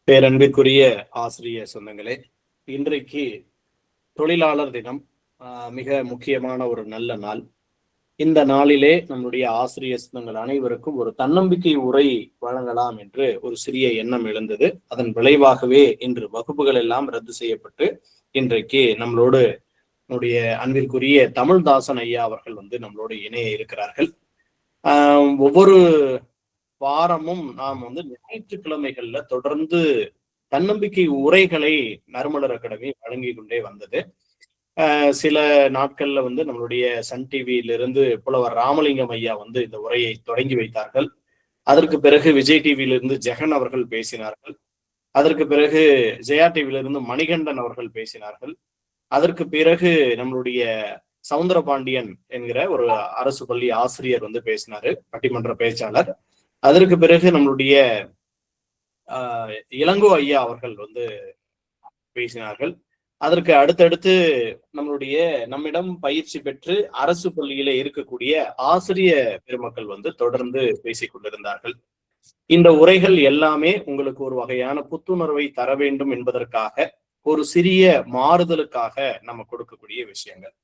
பேரன்பிற்குரிய ஆசிரியர் சொந்தங்களே, இன்றைக்கு தொழிலாளர் தினம். மிக முக்கியமான ஒரு நல்ல நாள். இந்த நாளிலே நம்முடைய ஆசிரியர் சொந்தங்கள் அனைவருக்கும் ஒரு தன்னம்பிக்கை உரை வழங்கலாம் என்று ஒரு சிறிய எண்ணம் எழுந்தது. அதன் விளைவாகவே இன்று வகுப்புகள் எல்லாம் ரத்து செய்யப்பட்டு இன்றைக்கு நம்முடைய அன்பிற்குரிய தமிழ்தாசன் ஐயா அவர்கள் நம்மளோடு இணைய இருக்கிறார்கள். ஒவ்வொரு வாரமும் நாம் ஞாயிற்றுக்கிழமைகள்ல தொடர்ந்து தன்னம்பிக்கை உரைகளை நறுமலர் அகாடமி வழங்கி கொண்டே வந்தது. சில நாட்கள்ல நம்மளுடைய சன் டிவியிலிருந்து புலவர் ராமலிங்கம் ஐயா இந்த உரையை தொடங்கி வைத்தார்கள். அதற்கு பிறகு விஜய் டிவியிலிருந்து ஜெகன் அவர்கள் பேசினார்கள். அதற்கு பிறகு ஜெயா டிவியிலிருந்து மணிகண்டன் அவர்கள் பேசினார்கள். அதற்கு பிறகு நம்மளுடைய சவுந்தரபாண்டியன் என்கிற ஒரு அரசு பள்ளி ஆசிரியர் பேசினாரு, பட்டிமன்ற பேச்சாளர். அதற்கு பிறகு நம்மளுடைய இளங்கோ ஐயா அவர்கள் பேசினார்கள். அதற்கு அடுத்தடுத்து நம்மிடம் பயிற்சி பெற்று அரசு பள்ளியில இருக்கக்கூடிய ஆசிரிய பெருமக்கள் தொடர்ந்து பேசிக் கொண்டிருந்தார்கள். இந்த உரைகள் எல்லாமே உங்களுக்கு ஒரு வகையான புத்துணர்வை தர வேண்டும் என்பதற்காக, ஒரு சிறிய மாறுதலுக்காக நம்ம கொடுக்கக்கூடிய விஷயங்கள்.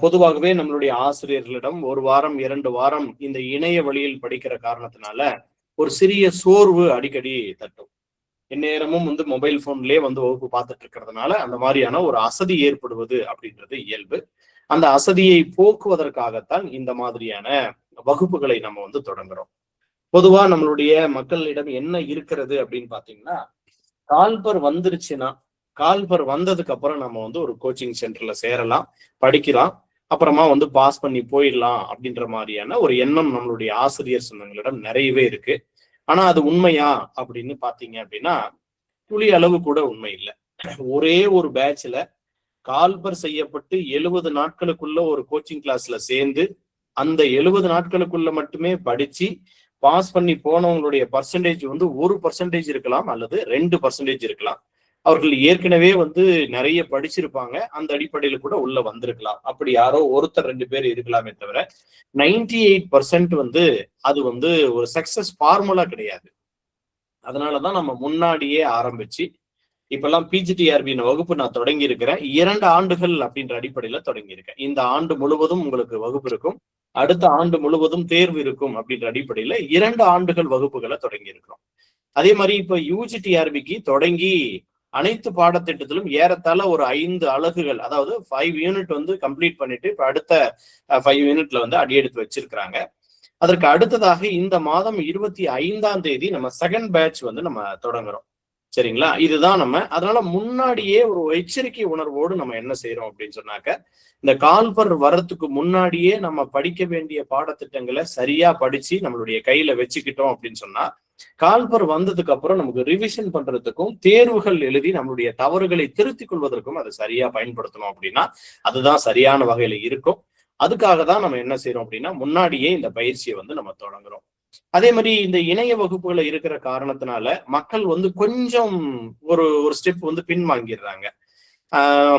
பொதுவாகவே நம்மளுடைய ஆசிரியர்களிடம் ஒரு வாரம் 2 வாரம் இந்த இணைய வழியில் படிக்கிற காரணத்தினால ஒரு சிறிய சோர்வு அடிக்கடி தட்டும். எந்நேரமும் மொபைல் போன்லயே வகுப்பு பார்த்துட்டு இருக்கிறதுனால அந்த மாதிரியான ஒரு அசதி ஏற்படுவது அப்படின்றது இயல்பு. அந்த அசதியை போக்குவதற்காகத்தான் இந்த மாதிரியான வகுப்புகளை நம்ம தொடங்குறோம். பொதுவா நம்மளுடைய மக்களிடம் என்ன இருக்கிறது அப்படின்னு பாத்தீங்கன்னா, கால்பர் வந்துருச்சுன்னா, கால்பர் வந்ததுக்கு அப்புறம் நம்ம ஒரு கோச்சிங் சென்டர்ல சேரலாம், படிக்கலாம், அப்புறமா பாஸ் பண்ணி போயிடலாம் அப்படின்ற மாதிரியான ஒரு எண்ணம் நம்மளுடைய ஆசிரியர் சொந்தங்களிடம் நிறையவே இருக்கு. ஆனா அது உண்மையா அப்படின்னு பாத்தீங்க அப்படின்னா, துளி அளவு கூட உண்மை இல்லை. ஒரே ஒரு பேட்ச்ல கால்பர் செய்யப்பட்டு 70 நாட்களுக்குள்ள ஒரு கோச்சிங் கிளாஸ்ல சேர்ந்து அந்த 70 நாட்களுக்குள்ள மட்டுமே படிச்சு பாஸ் பண்ணி போனவங்களுடைய பர்சன்டேஜ் 1% இருக்கலாம் அல்லது 2% இருக்கலாம். அவர்கள் ஏற்கனவே நிறைய படிச்சிருப்பாங்க, அந்த அடிப்படையில கூட உள்ள வந்திருக்கலாம். அப்படி யாரோ ஒருத்தர் 2 பேர் இருக்கலாமே தவிர 98% அது ஒரு சக்சஸ் ஃபார்முலா கிடையாது. அதனாலதான் நம்ம முன்னாடியே ஆரம்பிச்சு இப்பெல்லாம் பிஜிடிஆர்பி வகுப்பு நான் தொடங்கி இருக்கிறேன். 2 ஆண்டுகள் அப்படின்ற அடிப்படையில தொடங்கி இருக்கேன். இந்த ஆண்டு முழுவதும் உங்களுக்கு வகுப்பு இருக்கும், அடுத்த ஆண்டு முழுவதும் தேர்வு இருக்கும் அப்படின்ற அடிப்படையில 2 ஆண்டுகள் வகுப்புகளை தொடங்கி இருக்கிறோம். அதே மாதிரி இப்ப யூஜிடிஆர்பிக்கு தொடங்கி அனைத்து பாடத்திட்டத்திலும் ஏறத்தாழ ஒரு 5 அலகுகள், அதாவது 5 யூனிட் கம்ப்ளீட் பண்ணிட்டு இப்ப அடுத்த 5 யூனிட்ல அடியெடுத்து வச்சிருக்கிறாங்க. அதற்கு அடுத்ததாக இந்த மாதம் 25ஆம் தேதி நம்ம செகண்ட் பேட்ச் நம்ம தொடங்குறோம். சரிங்களா? இதுதான் அதனால முன்னாடியே ஒரு எச்சரிக்கை உணர்வோடு நம்ம என்ன செய்யறோம் அப்படின்னு சொன்னாக்க, இந்த கால்பர் வர்றதுக்கு முன்னாடியே நம்ம படிக்க வேண்டிய பாடத்திட்டங்களை சரியா படிச்சு நம்மளுடைய கையில வச்சுக்கிட்டோம் அப்படின்னு சொன்னா, கால்பர் வந்ததுக்கு அப்புறம் நமக்கு ரிவிஷன் பண்றதுக்கும் தேர்வுகள் எழுதி நம்மளுடைய தவறுகளை திருத்திக் கொள்வதற்கும் அதை சரியா பயன்படுத்தணும் அப்படின்னா அதுதான் சரியான வகையில இருக்கும். அதுக்காக தான் நம்ம என்ன செய்யறோம் அப்படின்னா, முன்னாடியே இந்த பயிற்சியை நம்ம தொடங்குறோம். அதே மாதிரி இந்த இணைய வகுப்புகளை இருக்கிற காரணத்தினால மக்கள் கொஞ்சம் ஒரு ஸ்டெப் பின் வாங்கிடுறாங்க.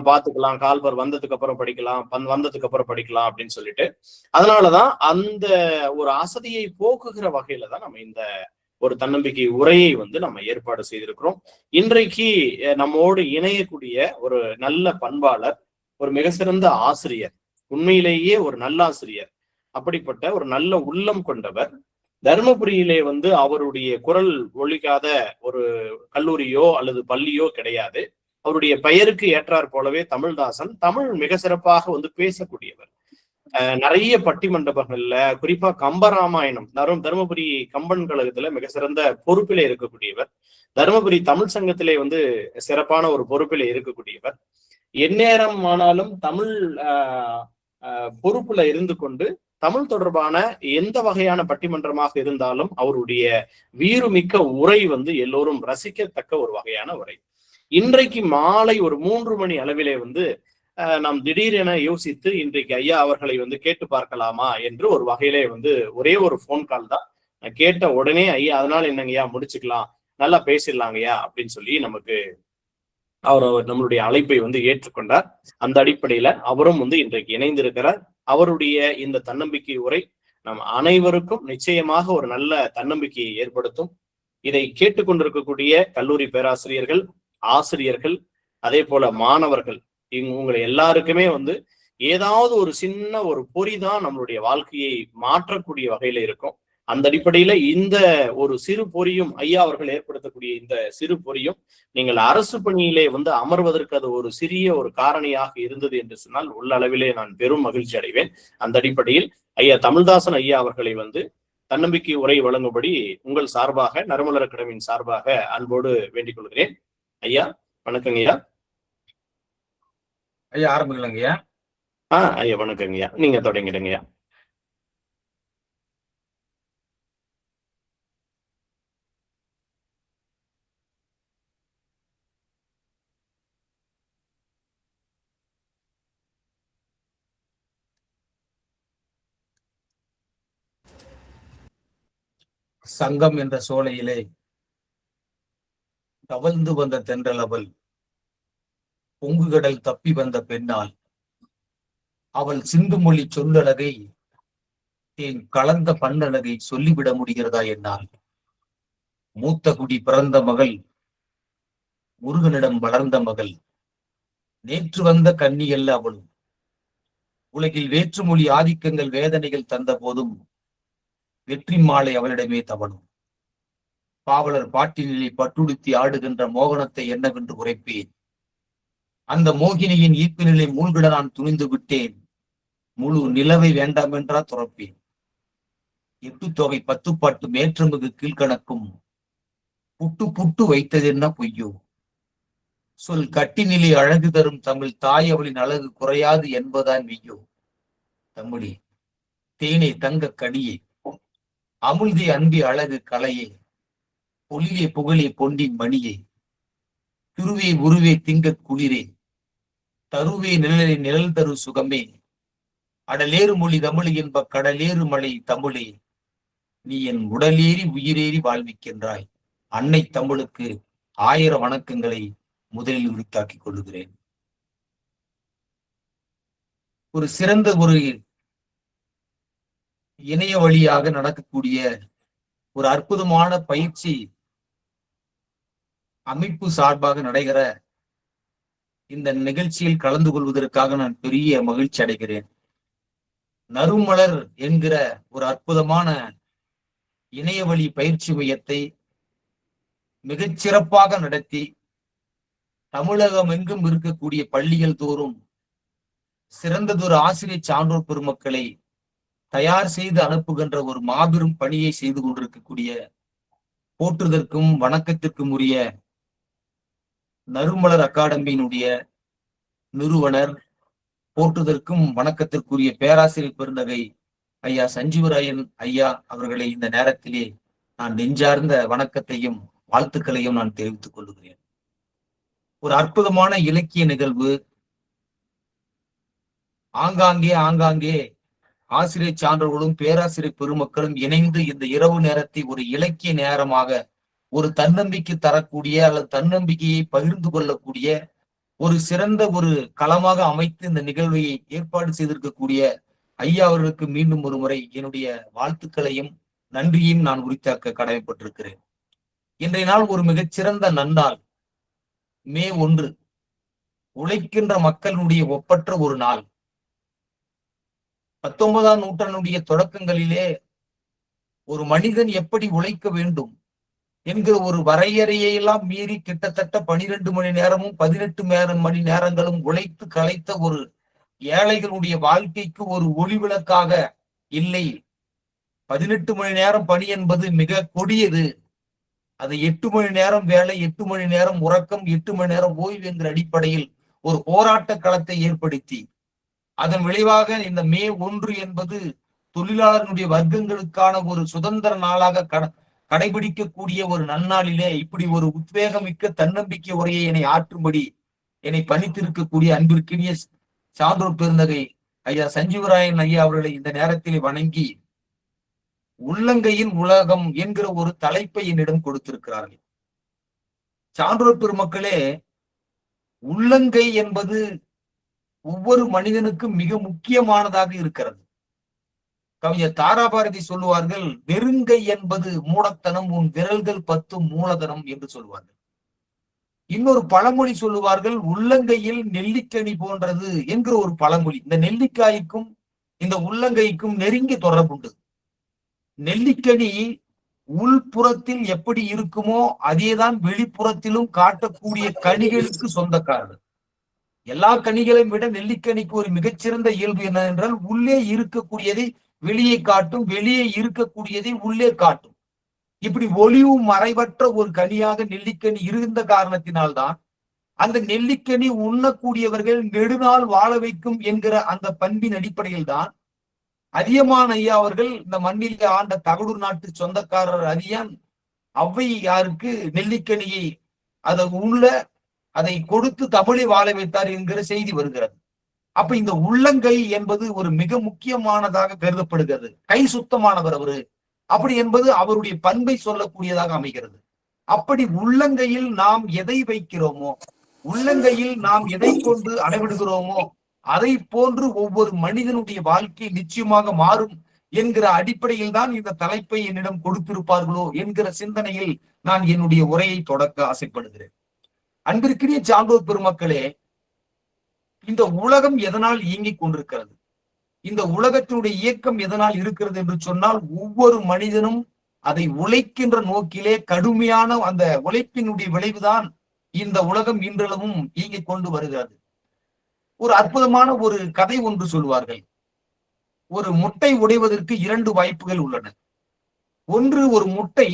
பாத்துக்கலாம், கால்பர் வந்ததுக்கு அப்புறம் படிக்கலாம், வந்ததுக்கு அப்புறம் படிக்கலாம் அப்படின்னு சொல்லிட்டு. அதனாலதான் அந்த ஒரு அசதியை போக்குகிற வகையில தான் நம்ம இந்த ஒரு தன்னம்பிக்கை உரையை நம்ம ஏற்பாடு செய்திருக்கிறோம். இன்றைக்கு நம்மோடு இணையக்கூடிய ஒரு நல்ல பண்பாளர், ஒரு மிக சிறந்த ஆசிரியர், உண்மையிலேயே ஒரு நல்லாசிரியர், அப்படிப்பட்ட ஒரு நல்ல உள்ளம் கொண்டவர். தர்மபுரியிலே அவருடைய குரல் ஒலிக்காத ஒரு கல்லூரியோ அல்லது பள்ளியோ கிடையாது. அவருடைய பெயருக்கு ஏற்றாற் போலவே தமிழ்தாசன், தமிழ் மிக சிறப்பாக பேசக்கூடியவர். நிறைய பட்டி மண்டபங்கள்ல, குறிப்பா கம்பராமாயணம், தருமபுரி கம்பன் கழகத்துல மிக சிறந்த பொறுப்பிலே இருக்கக்கூடியவர். தருமபுரி தமிழ் சங்கத்திலே சிறப்பான ஒரு பொறுப்பிலே இருக்கக்கூடியவர். எந்நேரம் ஆனாலும் தமிழ் பொறுப்புல இருந்து கொண்டு தமிழ் தொடர்பான எந்த வகையான பட்டிமன்றமாக இருந்தாலும் அவருடைய வீறுமிக்க உரை எல்லோரும் ரசிக்கத்தக்க ஒரு வகையான உரை. இன்றைக்கு மாலை ஒரு 3 மணி அளவிலே நாம் திடீரென யோசித்து இன்றைக்கு ஐயா அவர்களை கேட்டு பார்க்கலாமா என்று ஒரு வகையிலே ஒரே ஒரு போன் கால் தான். நான் கேட்ட உடனே ஐயா அதனால என்னங்கய்யா முடிச்சுக்கலாம், நல்லா பேசிடலாங்கய்யா அப்படின்னு சொல்லி நமக்கு அவர் நம்மளுடைய அழைப்பை ஏற்றுக்கொண்டார். அந்த அடிப்படையில அவரும் இன்றைக்கு இணைந்திருக்கிறார். அவருடைய இந்த தன்னம்பிக்கை உரை நம் அனைவருக்கும் நிச்சயமாக ஒரு நல்ல தன்னம்பிக்கையை ஏற்படுத்தும். இதை கேட்டுக்கொண்டிருக்கக்கூடிய கல்லூரி பேராசிரியர்கள், ஆசிரியர்கள், அதே போல மாணவர்கள், உங்களை எல்லாருக்குமே ஏதாவது ஒரு சின்ன ஒரு பொறி தான் நம்மளுடைய வாழ்க்கையை மாற்றக்கூடிய வகையில இருக்கும். அந்த அடிப்படையில இந்த ஒரு சிறு பொறியும், ஐயா அவர்கள் ஏற்படுத்தக்கூடிய இந்த சிறு பொறியும் நீங்கள் அரசு பணியிலே அமர்வதற்கு அது ஒரு சிறிய ஒரு காரணியாக இருந்தது என்று சொன்னால் உள்ளளவிலே நான் பெரும் மகிழ்ச்சி அடைவேன். அந்த அடிப்படையில் ஐயா தமிழ்தாசன் ஐயா அவர்களை தன்னம்பிக்கை உரை வழங்கும்படி உங்கள் சார்பாக, நறுமலர் அகாடமியின் சார்பாக அன்போடு வேண்டிக் கொள்கிறேன். ஐயா வணக்கங்க ஐயா. ஐயா ஆரம்பிக்கலாங்கய்யா. ஐயா வணக்கங்கய்யா, நீங்க தொடங்கிடுங்கய்யா. சங்கம் என்ற சோலையிலே தவழ்ந்து வந்த தென்றல் அவள், பொங்குகடல் தப்பி வந்த பெண்ணால், அவள் சிந்து மொழி சொல்லழகை, தேன் கலந்த பண்ணழகை சொல்லிவிட முடிகிறதா என்னால்? மூத்த குடி பிறந்த மகள், முருகனிடம் வளர்ந்த மகள், நேற்று வந்த கன்னி அல்ல அவளும். உலகில் வேற்றுமொழி ஆதிக்கங்கள் வேதனைகள் தந்த போதும் வெற்றி மாலை அவளிடமே தவழும். பாவலர் பாட்டினிலே பட்டுடுத்தி ஆடுகின்ற மோகனத்தை என்னவென்று உரைப்பேன். அந்த மோகினியின் ஈர்ப்பு நிலை மூழ்கிட நான் துணிந்து விட்டேன். முழு நிலவை வேண்டாம் என்றா துறப்பேன். 8 தொகை 10 பாட்டு மேற்றமிகு கீழ்கணக்கும் புட்டு புட்டு வைத்ததென்ன பொய்யோ? சொல் கட்டினிலே அழகு தரும் தமிழ் தாய் அவளின் அழகு குறையாது என்பதான் மெய்யோ? தமிழே, தேனே, தங்க கனியே, அமுழ்தே, அன்பி, அழகு கலையே, பொலிலே புகழே, பொன்னின் மணியே, திருவே உருவே, திங்க குளிரே, தருவே நிழலை நிழல் தரு சுகமே, அடலேறு மொழி தமிழ் என்ப கடலேறு மலை தமிழே, நீ என் உடலேறி உயிரேறி வாழ்விக்கின்றாய். அன்னை தமிழுக்கு 1000 வணக்கங்களை முதலில் உரித்தாக்கிக் கொள்ளுகிறேன். ஒரு சிறந்த ஒரு இணைய வழியாக நடக்கக்கூடிய ஒரு அற்புதமான பயிற்சி அமைப்பு சார்பாக நடைகிற இந்த நிகழ்ச்சியில் கலந்து கொள்வதற்காக நான் பெரிய மகிழ்ச்சி அடைகிறேன். நறுமலர் என்கிற ஒரு அற்புதமான இணைய வழி பயிற்சி மையத்தை மிகச் சிறப்பாக நடத்தி தமிழகம் எங்கும் இருக்கக்கூடிய பள்ளிகள் தோறும் சிறந்ததொரு ஆசிரியர் சான்றோர் பெருமக்களை தயார் செய்து அனுப்புகின்ற ஒரு மாபெரும் பணியை செய்து கொண்டிருக்கக்கூடிய, போற்றுதற்கும் வணக்கத்திற்கும் உரிய நறுமலர் அகாடமியினுடைய நிறுவனர், போற்றுதற்கும் வணக்கத்திற்குரிய பேராசிரியர் பெருந்தகை ஐயா சஞ்சீவராயன் ஐயா அவர்களை இந்த நேரத்திலே நான் நெஞ்சார்ந்த வணக்கத்தையும் வாழ்த்துக்களையும் நான் தெரிவித்துக் கொள்கிறேன். ஒரு அற்புதமான இலக்கிய நிகழ்வு. ஆங்காங்கே ஆசிரியர் சான்றோர்களும் பேராசிரியர் பெருமக்களும் இணைந்து இந்த இரவு நேரத்தை ஒரு இலக்கிய நேரமாக, ஒரு தன்னம்பிக்கை தரக்கூடிய அல்லது தன்னம்பிக்கையை பகிர்ந்து கொள்ளக்கூடிய ஒரு சிறந்த ஒரு களமாக அமைத்து இந்த நிகழ்வை ஏற்பாடு செய்திருக்கக்கூடிய ஐயா அவர்களுக்கு மீண்டும் ஒரு முறை என்னுடைய வாழ்த்துக்களையும் நன்றியையும் நான் உரித்தாக்க கடமைப்பட்டிருக்கிறேன். இன்றைய நாள் ஒரு மிகச்சிறந்த நன்னாள். மே 1, உழைக்கின்ற மக்களுடைய ஒப்பற்ற ஒரு நாள். 19ஆம் நூற்றாண்டுடைய தொடக்கங்களிலே ஒரு மனிதன் எப்படி உழைக்க வேண்டும் என்கிற ஒரு வரையறையை எல்லாம் மீறி கிட்டத்தட்ட 12 மணி நேரமும் 18 மணி நேரங்களும் உழைத்து களைத்த ஒரு ஏழைகளுடைய வாழ்க்கைக்கு ஒரு ஒளிவிளக்காக, இல்லை 18 மணி நேரம் பணி என்பது மிக கொடியது, அது 8 மணி நேரம் வேலை, 8 மணி நேரம் உறக்கம், 8 மணி நேரம் ஓய்வு என்கிற அடிப்படையில் ஒரு போராட்ட களத்தை ஏற்படுத்தி, அதன் விளைவாக இந்த மே 1 என்பது தொழிலாளர்களுடைய வர்க்கங்களுக்கான ஒரு சுதந்திர நாளாக கடைபிடிக்கக்கூடிய ஒரு நன்னாளிலே இப்படி ஒரு உத்வேகமிக்க தன்னம்பிக்கை உரையை என்னை ஆற்றும்படி என்னை பணித்திருக்கக்கூடிய அன்பிற்கினிய சான்றோர் பெருந்தகை ஐயா சஞ்சீவராயன் ஐயா அவர்களை இந்த நேரத்தில் வணங்கி, உள்ளங்கையின் உலகம் என்கிற ஒரு தலைப்பை என்னிடம் கொடுத்திருக்கிறார்கள். சான்றோர் பெருமக்களே, உள்ளங்கை என்பது ஒவ்வொரு மனிதனுக்கும் மிக முக்கியமானதாக இருக்கிறது. கவிஞர் தாராபாரதி சொல்லுவார்கள், வெறுங்கை என்பது மூடத்தனம், உன் விரல்கள் 10 மூலதனம் என்று சொல்லுவார்கள். இன்னொரு பழமொழி சொல்லுவார்கள், உள்ளங்கையில் நெல்லிக்கனி போன்றது என்கிற ஒரு பழமொழி. இந்த நெல்லிக்காய்க்கும் இந்த உள்ளங்கைக்கும் நெருங்கிய தொடர்புண்டு. நெல்லிக்கனி உள்புறத்தில் எப்படி இருக்குமோ அதேதான் வெளிப்புறத்திலும் காட்டக்கூடிய கனிகளுக்கு சொந்தக்காரர். எல்லா கனிகளையும் விட நெல்லிக்கனிக்கு ஒரு மிகச்சிறந்த இயல்பு என்னவென்றால், உள்ளே இருக்கக்கூடியதை வெளியே காட்டும், வெளியே இருக்கக்கூடியதை உள்ளே காட்டும். இப்படி ஒளிவும் மறைவற்ற ஒரு கனியாக நெல்லிக்கனி இருந்த காரணத்தினால்தான் அந்த நெல்லிக்கனி உண்ணக்கூடியவர்கள் நெடுநாள் வாழ வைக்கும் என்கிற அந்த பண்பின் அடிப்படையில் தான் அதியமான் ஐயா அவர்கள் இந்த மண்ணில் ஆண்ட தகடூர் நாட்டு சொந்தக்காரர் அதியன் ஔவையாருக்கு நெல்லிக்கனியை அதை உள்ள அதை கொடுத்து தமிழை வாழ வைத்தார் என்கிற செய்தி வருகிறது. அப்ப இந்த உள்ளங்கை என்பது ஒரு மிக முக்கியமானதாக கருதப்படுகிறது. கை சுத்தமானவர் அவரு அப்படி என்பது அவருடைய பண்பை சொல்லக்கூடியதாக அமைகிறது. அப்படி உள்ளங்கையில் நாம் எதை வைக்கிறோமோ, உள்ளங்கையில் நாம் எதை கொண்டு அளவிடுகிறோமோ அதை போன்று ஒவ்வொரு மனிதனுடைய வாழ்க்கை நிச்சயமாக மாறும் என்கிற அடிப்படையில் தான் இந்த தலைப்பை என்னிடம் கொடுத்திருப்பார்களோ என்கிற சிந்தனையில் நான் என்னுடைய உரையை தொடக்க ஆசைப்படுகிறேன். அன்பிற்குரிய சான்றோர் பெருமக்களே, இந்த உலகம் எதனால் இயங்கிக் கொண்டிருக்கிறது, இந்த உலகத்தினுடைய இயக்கம் எதனால் இருக்கிறது என்று சொன்னால், ஒவ்வொரு மனிதனும் அதை உழைக்கின்ற நோக்கிலே கடுமையான அந்த உழைப்பினுடைய விளைவுதான் இந்த உலகம் இன்றளவும் இயங்கிக் கொண்டு வருகிறது. ஒரு அற்புதமான ஒரு கதை ஒன்று சொல்வார்கள். ஒரு முட்டை உடைவதற்கு 2 வாய்ப்புகள் உள்ளன. ஒன்று, ஒரு முட்டை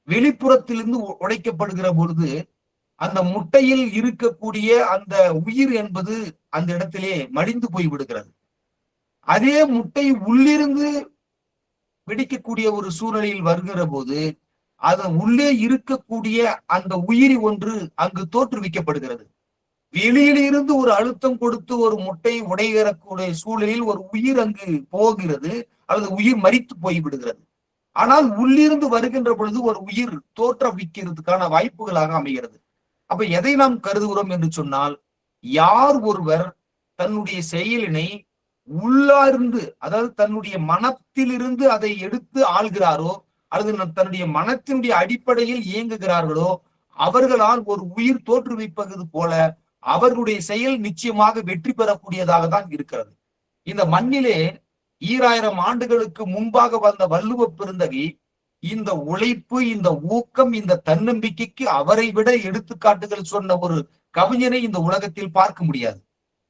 வெளிப்புறத்திலிருந்து உடைக்கப்படுகிற பொழுது அந்த முட்டையில் இருக்கக்கூடிய அந்த உயிர் என்பது அந்த இடத்திலே மடிந்து போய் விடுகிறது. அதே முட்டை உள்ளிருந்து வெடிக்கக்கூடிய ஒரு சூழ்நிலையில் வருகிற போது அதன் உள்ளே இருக்கக்கூடிய அந்த உயிரி ஒன்று அங்கு தோற்றுவிக்கப்படுகிறது. வெளியிலிருந்து ஒரு அழுத்தம் கொடுத்து ஒரு முட்டை உடைகிறக்கூடிய சூழலில் ஒரு உயிர் அங்கு போகிறது, அல்லது உயிர் மரித்து போய் விடுகிறது. ஆனால் உள்ளிருந்து வருகின்ற பொழுது ஒரு உயிர் தோற்றுவிக்கிறதுக்கான வாய்ப்புகளாக அமைகிறது. அப்ப எதை நாம் கருதுகிறோம் என்று சொன்னால், யார் ஒருவர் தன்னுடைய செயலினை உள்ளார்ந்து, அதாவது தன்னுடைய மனத்திலிருந்து அதை எடுத்து ஆள்கிறாரோ, அல்லது தன்னுடைய மனத்தினுடைய அடிப்படையில் இயங்குகிறார்களோ, அவர்களால் ஒரு உயிர் தோற்றுவிப்பது போல அவர்களுடைய செயல் நிச்சயமாக வெற்றி பெறக்கூடியதாக தான் இருக்கிறது. இந்த மண்ணிலே 2000 ஆண்டுகளுக்கு முன்பாக வந்த வள்ளுவ பெருந்தகை இந்த உழைப்பு, இந்த ஊக்கம், இந்த தன்னம்பிக்கைக்கு அவரை விட எடுத்துக்காட்டுகள் சொன்ன ஒரு கவிஞனை இந்த உலகத்தில் பார்க்க முடியாது.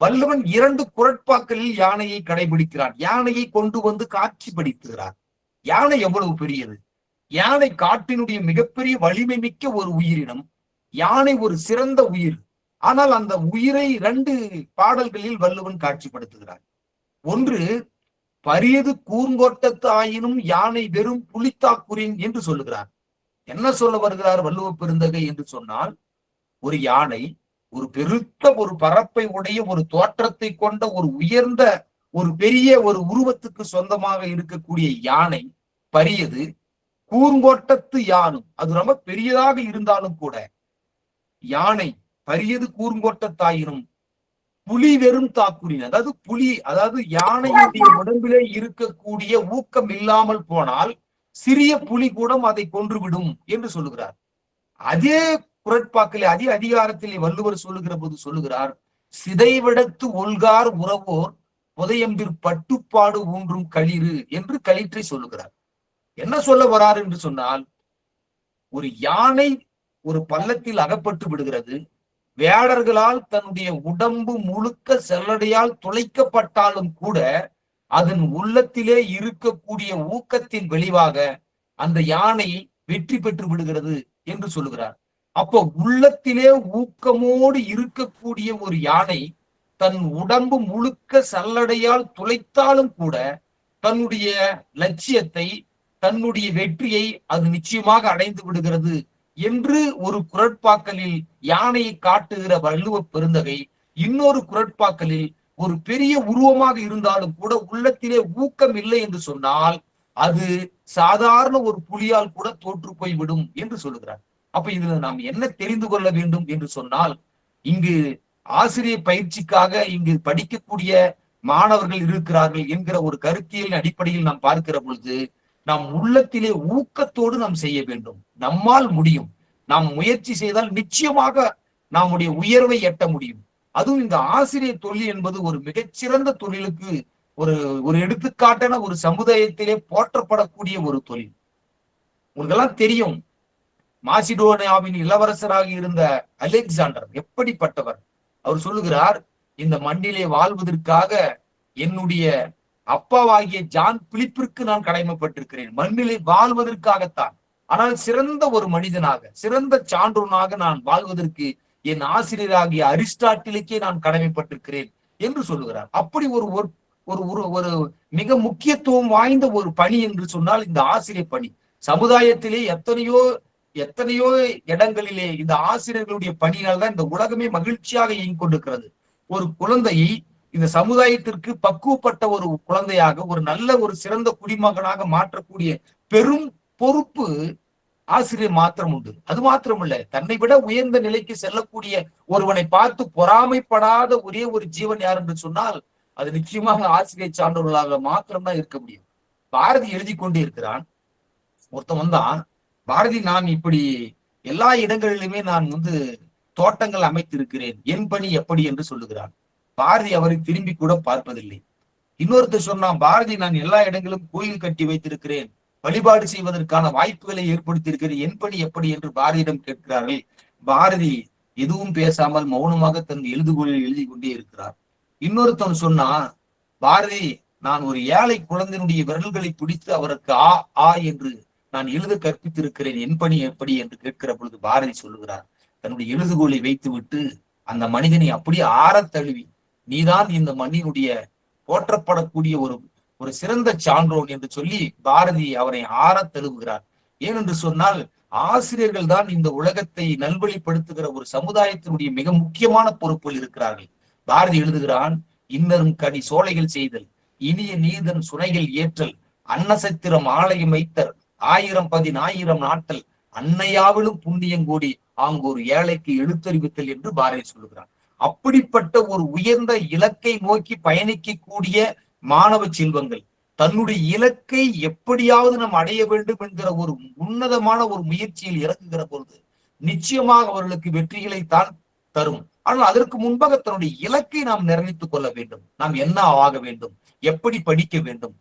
வள்ளுவன் 2 குறட்பாக்களில் யானையை கடைபிடிக்கிறான். யானையை கொண்டு வந்து காட்சிப்படுத்துகிறார். யானை எவ்வளவு பெரியது! யானை காட்டினுடைய மிகப்பெரிய வலிமை மிக்க ஒரு உயிரினம். யானை ஒரு சிறந்த உயிர். ஆனால் அந்த உயிரை 2 பாடல்களில் வள்ளுவன் காட்சிப்படுத்துகிறார். ஒன்று, பரியது கூர்ங்கோட்டத்து ஆயினும் யானை வெறும் புலித்தாக்குறின் என்று சொல்லுகிறார். என்ன சொல்ல வருகிறார் வள்ளுவ பெருந்தகை என்று சொன்னால், ஒரு யானை ஒரு பெருத்த ஒரு பரப்பை உடைய ஒரு தோற்றத்தை கொண்ட ஒரு உயர்ந்த ஒரு பெரிய ஒரு உருவத்துக்கு சொந்தமாக இருக்கக்கூடிய யானை பரியது கூர்ங்கோட்டத்து யானும், அது ரொம்ப பெரியதாக இருந்தாலும் கூட, யானை பரியது கூர்ங்கோட்டத்தாயினும் புலி வெறும் தாக்குறின், அதாவது புலி, அதாவது யானையுடைய உடம்பிலே இருக்கக்கூடிய ஊக்கம் இல்லாமல் போனால் சிறிய புலி கூட அதை கொன்றுவிடும் என்று சொல்லுகிறார். அதே குறட்பாக்கிலே, அதே அதிகாரத்திலே வள்ளுவர் சொல்லுகிற போது சொல்லுகிறார், சிதைவிடத்து ஒல்கார் உறவோர் புதையம்பிற் பட்டுப்பாடு ஊன்றும் களிறு என்று களிற்றை சொல்லுகிறார். என்ன சொல்ல வரார் என்று சொன்னால், ஒரு யானை ஒரு பள்ளத்தில் அகப்பட்டு விடுகிறது. வேடர்களால் தன்னுடைய உடம்பு முழுக்க செல்லடையால் துளைக்கப்பட்டாலும் கூட அதன் உள்ளத்திலே இருக்கக்கூடிய ஊக்கத்தின் விளைவாக அந்த யானை வெற்றி பெற்று விடுகிறது என்று சொல்லுகிறார். அப்போ உள்ளத்திலே ஊக்கமோடு இருக்கக்கூடிய ஒரு யானை தன் உடம்பு முழுக்க சல்லடையால் துளைத்தாலும் கூட தன்னுடைய லட்சியத்தை, தன்னுடைய வெற்றியை அது நிச்சயமாக அடைந்து விடுகிறது என்று ஒரு குறட்பாக்களில் யானையை காட்டுகிற வள்ளுவ பெருந்தகை, இன்னொரு குறட்பாக்களில் ஒரு பெரிய உருவமாக இருந்தாலும் கூட உள்ளத்திலே ஊக்கம் இல்லை என்று சொன்னால் அது சாதாரண ஒரு புலியால் கூட தோற்று போய்விடும் என்று சொல்லுகிறார். அப்ப இதுல நாம் என்ன தெரிந்து கொள்ள வேண்டும் என்று சொன்னால், இங்கு ஆசிரியர் பயிற்சிக்காக இங்கு படிக்கக்கூடிய மாணவர்கள் இருக்கிறார்கள் என்கிற ஒரு கருத்தியல் அடிப்படையில் நாம் பார்க்கிற பொழுது நாம் உள்ளத்திலே ஊக்கத்தோடு நாம் செய்ய வேண்டும். நம்மால் முடியும். நாம் முயற்சி செய்தால் நிச்சயமாக நம்முடைய உயர்வை எட்ட முடியும். அதுவும் இந்த ஆசிரியர் தொழில் என்பது ஒரு மிகச்சிறந்த தொழிலுக்கு ஒரு ஒரு எடுத்துக்காட்டான ஒரு சமுதாயத்திலே போற்றப்படக்கூடிய ஒரு தொழில். உங்களுக்கெல்லாம் தெரியும், மாசிடோனியாவின் இளவரசராக இருந்த அலெக்சாண்டர் எப்படிப்பட்டவர். அவர் சொல்லுகிறார், இந்த மண்ணிலே வாழ்வதற்காக என்னுடைய அப்பாவாகிய ஜான் பிலிப்பிற்கு நான் கடமைப்பட்டிருக்கிறேன். மண்ணிலே வாழ்வதற்காகத்தான். ஆனால் சிறந்த ஒரு மனிதனாக, சிறந்த சான்றோனாக நான் வாழ்வதற்கு என் ஆசிரியராகிய அரிஸ்டாட்டிலுக்கே நான் கடமைப்பட்டிருக்கிறேன் என்று சொல்லுகிறார். அப்படி ஒரு ஒரு மிக முக்கியத்துவம் வாய்ந்த ஒரு பணி என்று சொன்னால் இந்த ஆசிரியர் பணி. சமுதாயத்திலே எத்தனையோ இடங்களிலே இந்த ஆசிரியர்களுடைய பணியால் தான் இந்த உலகமே மகிழ்ச்சியாக இயங்கிக் கொண்டிருக்கிறது. ஒரு குழந்தையை இந்த சமுதாயத்திற்கு பக்குவப்பட்ட ஒரு குழந்தையாக, ஒரு நல்ல ஒரு சிறந்த குடிமகனாக மாற்றக்கூடிய பெரும் பொறுப்பு ஆசிரியர் மாத்திரம் உண்டு. அது மாத்திரமல்ல, தன்னை விட உயர்ந்த நிலைக்கு செல்லக்கூடிய ஒருவனை பார்த்து பொறாமைப்படாத ஒரே ஒரு ஜீவன் யார் என்று சொன்னால் அது நிச்சயமாக ஆசிரியர் சான்றவர்களாக மாத்திரம்தான் இருக்க முடியும். பாரதி எழுதி கொண்டே இருக்கிறான். ஒருத்தன் வந்தான், பாரதி, நான் இப்படி எல்லா இடங்களிலுமே நான் தோட்டங்கள் அமைத்திருக்கிறேன், என் பணி எப்படி என்று சொல்லுகிறான். பாரதி அவரை திரும்பி கூட பார்ப்பதில்லை. இன்னொருத்தர் சொன்னான், பாரதி, நான் எல்லா இடங்களும் கோயில் கட்டி வைத்திருக்கிறேன், வழிபாடு செய்வதற்கான வாய்ப்புகளை ஏற்படுத்தியிருக்கிறேன், என் பணி எப்படி என்று பாரதியிடம் கேட்கிறார்கள். பாரதி எதுவும் பேசாமல் மௌனமாக தன் எழுதுகோலில் எழுதி கொண்டே இருக்கிறார். இன்னொருத்தன் சொன்னா, பாரதி, நான் ஒரு ஏழை குழந்தையினுடைய விரல்களை பிடித்து அவருக்கு ஆ ஆ என்று நான் எழுத கற்பித்திருக்கிறேன், என் பணி எப்படி என்று கேட்கிற பொழுது பாரதி சொல்லுகிறார், தன்னுடைய எழுதுகோலை வைத்து விட்டு அந்த மனிதனை அப்படியே ஆறத் தழுவி, நீதான் இந்த மண்ணினுடைய போற்றப்படக்கூடிய ஒரு சிறந்த சான்றோன் என்று சொல்லி பாரதி அவரை ஆறத் தழுவுகிறார். ஏனென்று சொன்னால் ஆசிரியர்கள் தான் இந்த உலகத்தை நல்வழிப்படுத்துகிற ஒரு சமுதாயத்தினுடைய மிக முக்கியமான பொறுப்பில் இருக்கிறார்கள். பாரதி எழுதுகிறான், இன்னரும் கனி சோலைகள் செய்தல், இனிய நீதன் சுனைகள் ஏற்றல், அன்னசத்திரம் ஆலயம் வைத்தல், 1000 நாட்டல், அன்னையாவிலும் புண்ணியங்கூடி ஆங்கோர் ஏழைக்கு எழுத்தறிவித்தல் என்று பாரதி சொல்லுகிறார். அப்படிப்பட்ட ஒரு உயர்ந்த இலக்கை நோக்கி பயணிக்கக்கூடிய மாணவ செல்வங்கள் தன்னுடைய இலக்கை எப்படியாவது நாம் அடைய வேண்டும் என்கிற ஒரு உன்னதமான ஒரு முயற்சியில் இறங்குகிற பொழுது நிச்சயமாக அவர்களுக்கு வெற்றிகளை தான் தரும். ஆனால் அதற்கு முன்பாக தன்னுடைய இலக்கை நாம் நிர்ணயித்துக் கொள்ள வேண்டும். நாம் என்ன ஆக வேண்டும், எப்படி படிக்க வேண்டும்.